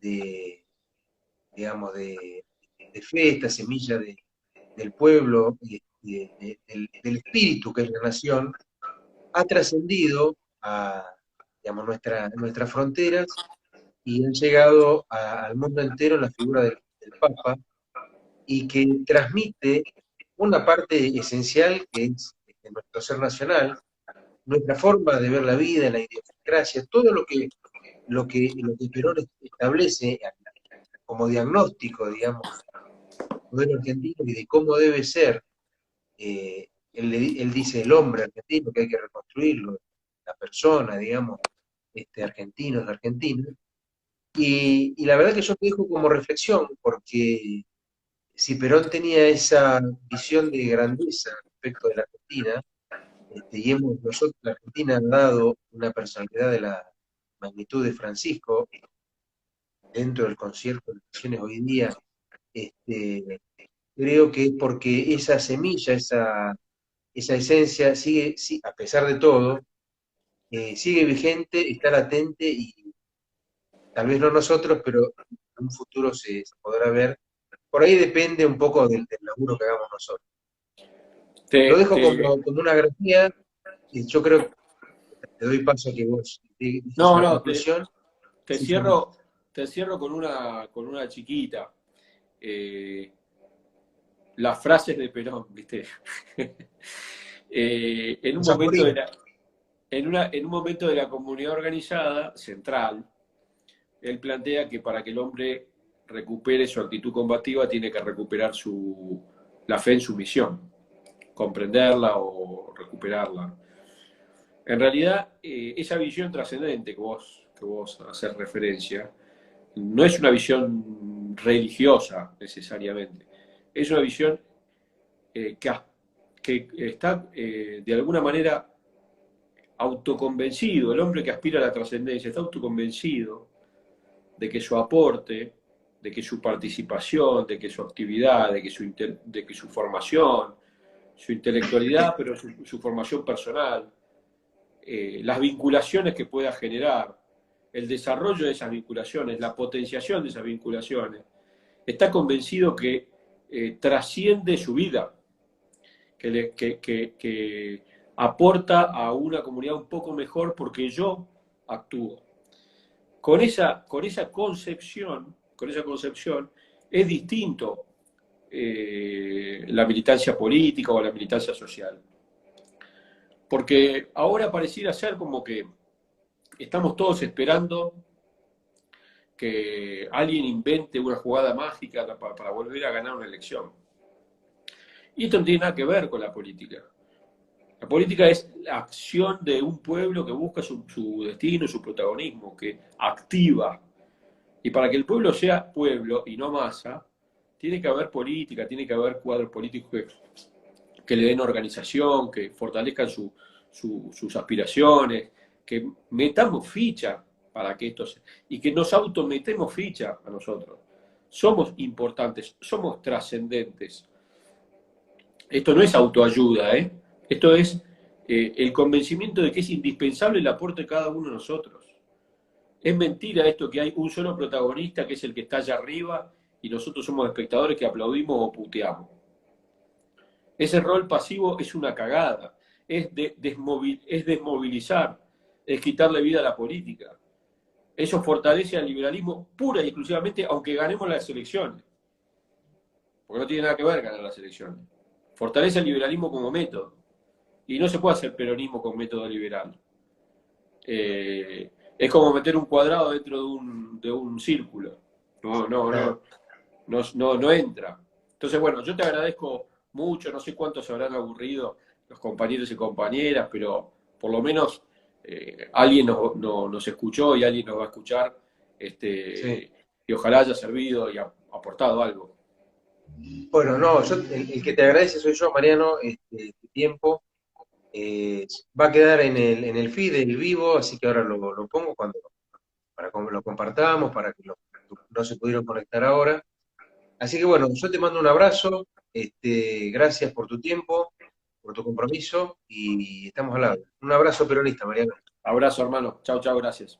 Speaker 2: digamos, de fe, esta semilla del pueblo, del espíritu que es la nación, ha trascendido a, digamos, nuestras fronteras y han llegado al mundo entero en la figura del Papa y que transmite una parte esencial que es nuestro ser nacional, nuestra forma de ver la vida, la idiosincrasia, todo lo que Perón establece como diagnóstico, digamos, del modelo argentino y de cómo debe ser. Él dice el hombre argentino, que hay que reconstruirlo, la persona, digamos, argentinos, de Argentina. Y la verdad que yo te dejo como reflexión, porque si Perón tenía esa visión de grandeza respecto de la Argentina, y nosotros, la Argentina, ha dado una personalidad de la magnitud de Francisco dentro del concierto de naciones hoy día, este, creo que es porque esa semilla, esa esencia sigue, a pesar de todo, sigue vigente, está latente y tal vez no nosotros, pero en un futuro se podrá ver. Por ahí depende un poco del laburo que hagamos nosotros. Lo
Speaker 1: Te,
Speaker 2: dejo
Speaker 1: te-
Speaker 2: como una grafía y yo creo que te doy paso a que vos dices
Speaker 1: no,
Speaker 2: una
Speaker 1: no,
Speaker 2: conclusión.
Speaker 1: te
Speaker 2: Sí, Fernando.
Speaker 1: cierro, te cierro con una chiquita. Eh, las frases de Perón, ¿viste? En un
Speaker 2: Los
Speaker 1: momento
Speaker 2: aforismos.
Speaker 1: en un momento de la comunidad organizada central, él plantea que para que el hombre recupere su actitud combativa tiene que recuperar la fe en su misión, comprenderla o recuperarla. En realidad, esa visión trascendente que vos haces referencia, no es una visión religiosa necesariamente, es una visión que, que está de alguna manera autoconvencido, el hombre que aspira a la trascendencia está autoconvencido de que su aporte, de que su participación, de que su actividad, de que su formación, su intelectualidad, pero su formación personal, las vinculaciones que pueda generar, el desarrollo de esas vinculaciones, la potenciación de esas vinculaciones, está convencido que trasciende su vida, que aporta a una comunidad un poco mejor porque yo actúo. Con esa concepción es distinto la militancia política o la militancia social. Porque ahora pareciera ser como que estamos todos esperando que alguien invente una jugada mágica para volver a ganar una elección. Y esto no tiene nada que ver con la política. La política es la acción de un pueblo que busca su destino, su protagonismo, que activa. Y para que el pueblo sea pueblo y no masa, tiene que haber política, tiene que haber cuadros políticos que le den organización, que fortalezcan sus aspiraciones, que metamos ficha para que esto y que nos autometemos ficha a nosotros. Somos importantes, somos trascendentes. Esto no es autoayuda, ¿eh? Esto es el convencimiento de que es indispensable el aporte de cada uno de nosotros. Es mentira esto que hay un solo protagonista que es el que está allá arriba y nosotros somos espectadores que aplaudimos o puteamos. Ese rol pasivo es una cagada, es desmovilizar, es quitarle vida a la política. Eso fortalece al liberalismo pura y exclusivamente, aunque ganemos las elecciones. Porque no tiene nada que ver ganar las elecciones. Fortalece al liberalismo como método. Y no se puede hacer peronismo con método liberal. Es como meter un cuadrado dentro de un círculo. No entra. Entonces, bueno, yo te agradezco mucho, no sé cuántos se habrán aburrido los compañeros y compañeras, pero por lo menos alguien nos escuchó y alguien nos va a escuchar,
Speaker 2: Sí.
Speaker 1: y ojalá haya servido y aportado algo.
Speaker 2: Bueno, no, el que te agradece soy yo, Mariano, este tiempo. Eh, Va a quedar en el feed del vivo, así que ahora lo pongo para que lo compartamos, para que no se pudieron conectar ahora. Así que bueno, yo te mando un abrazo, gracias por tu tiempo, por tu compromiso y estamos al lado. Un abrazo peronista, Mariano.
Speaker 1: Abrazo, hermano. Chau, chau, gracias.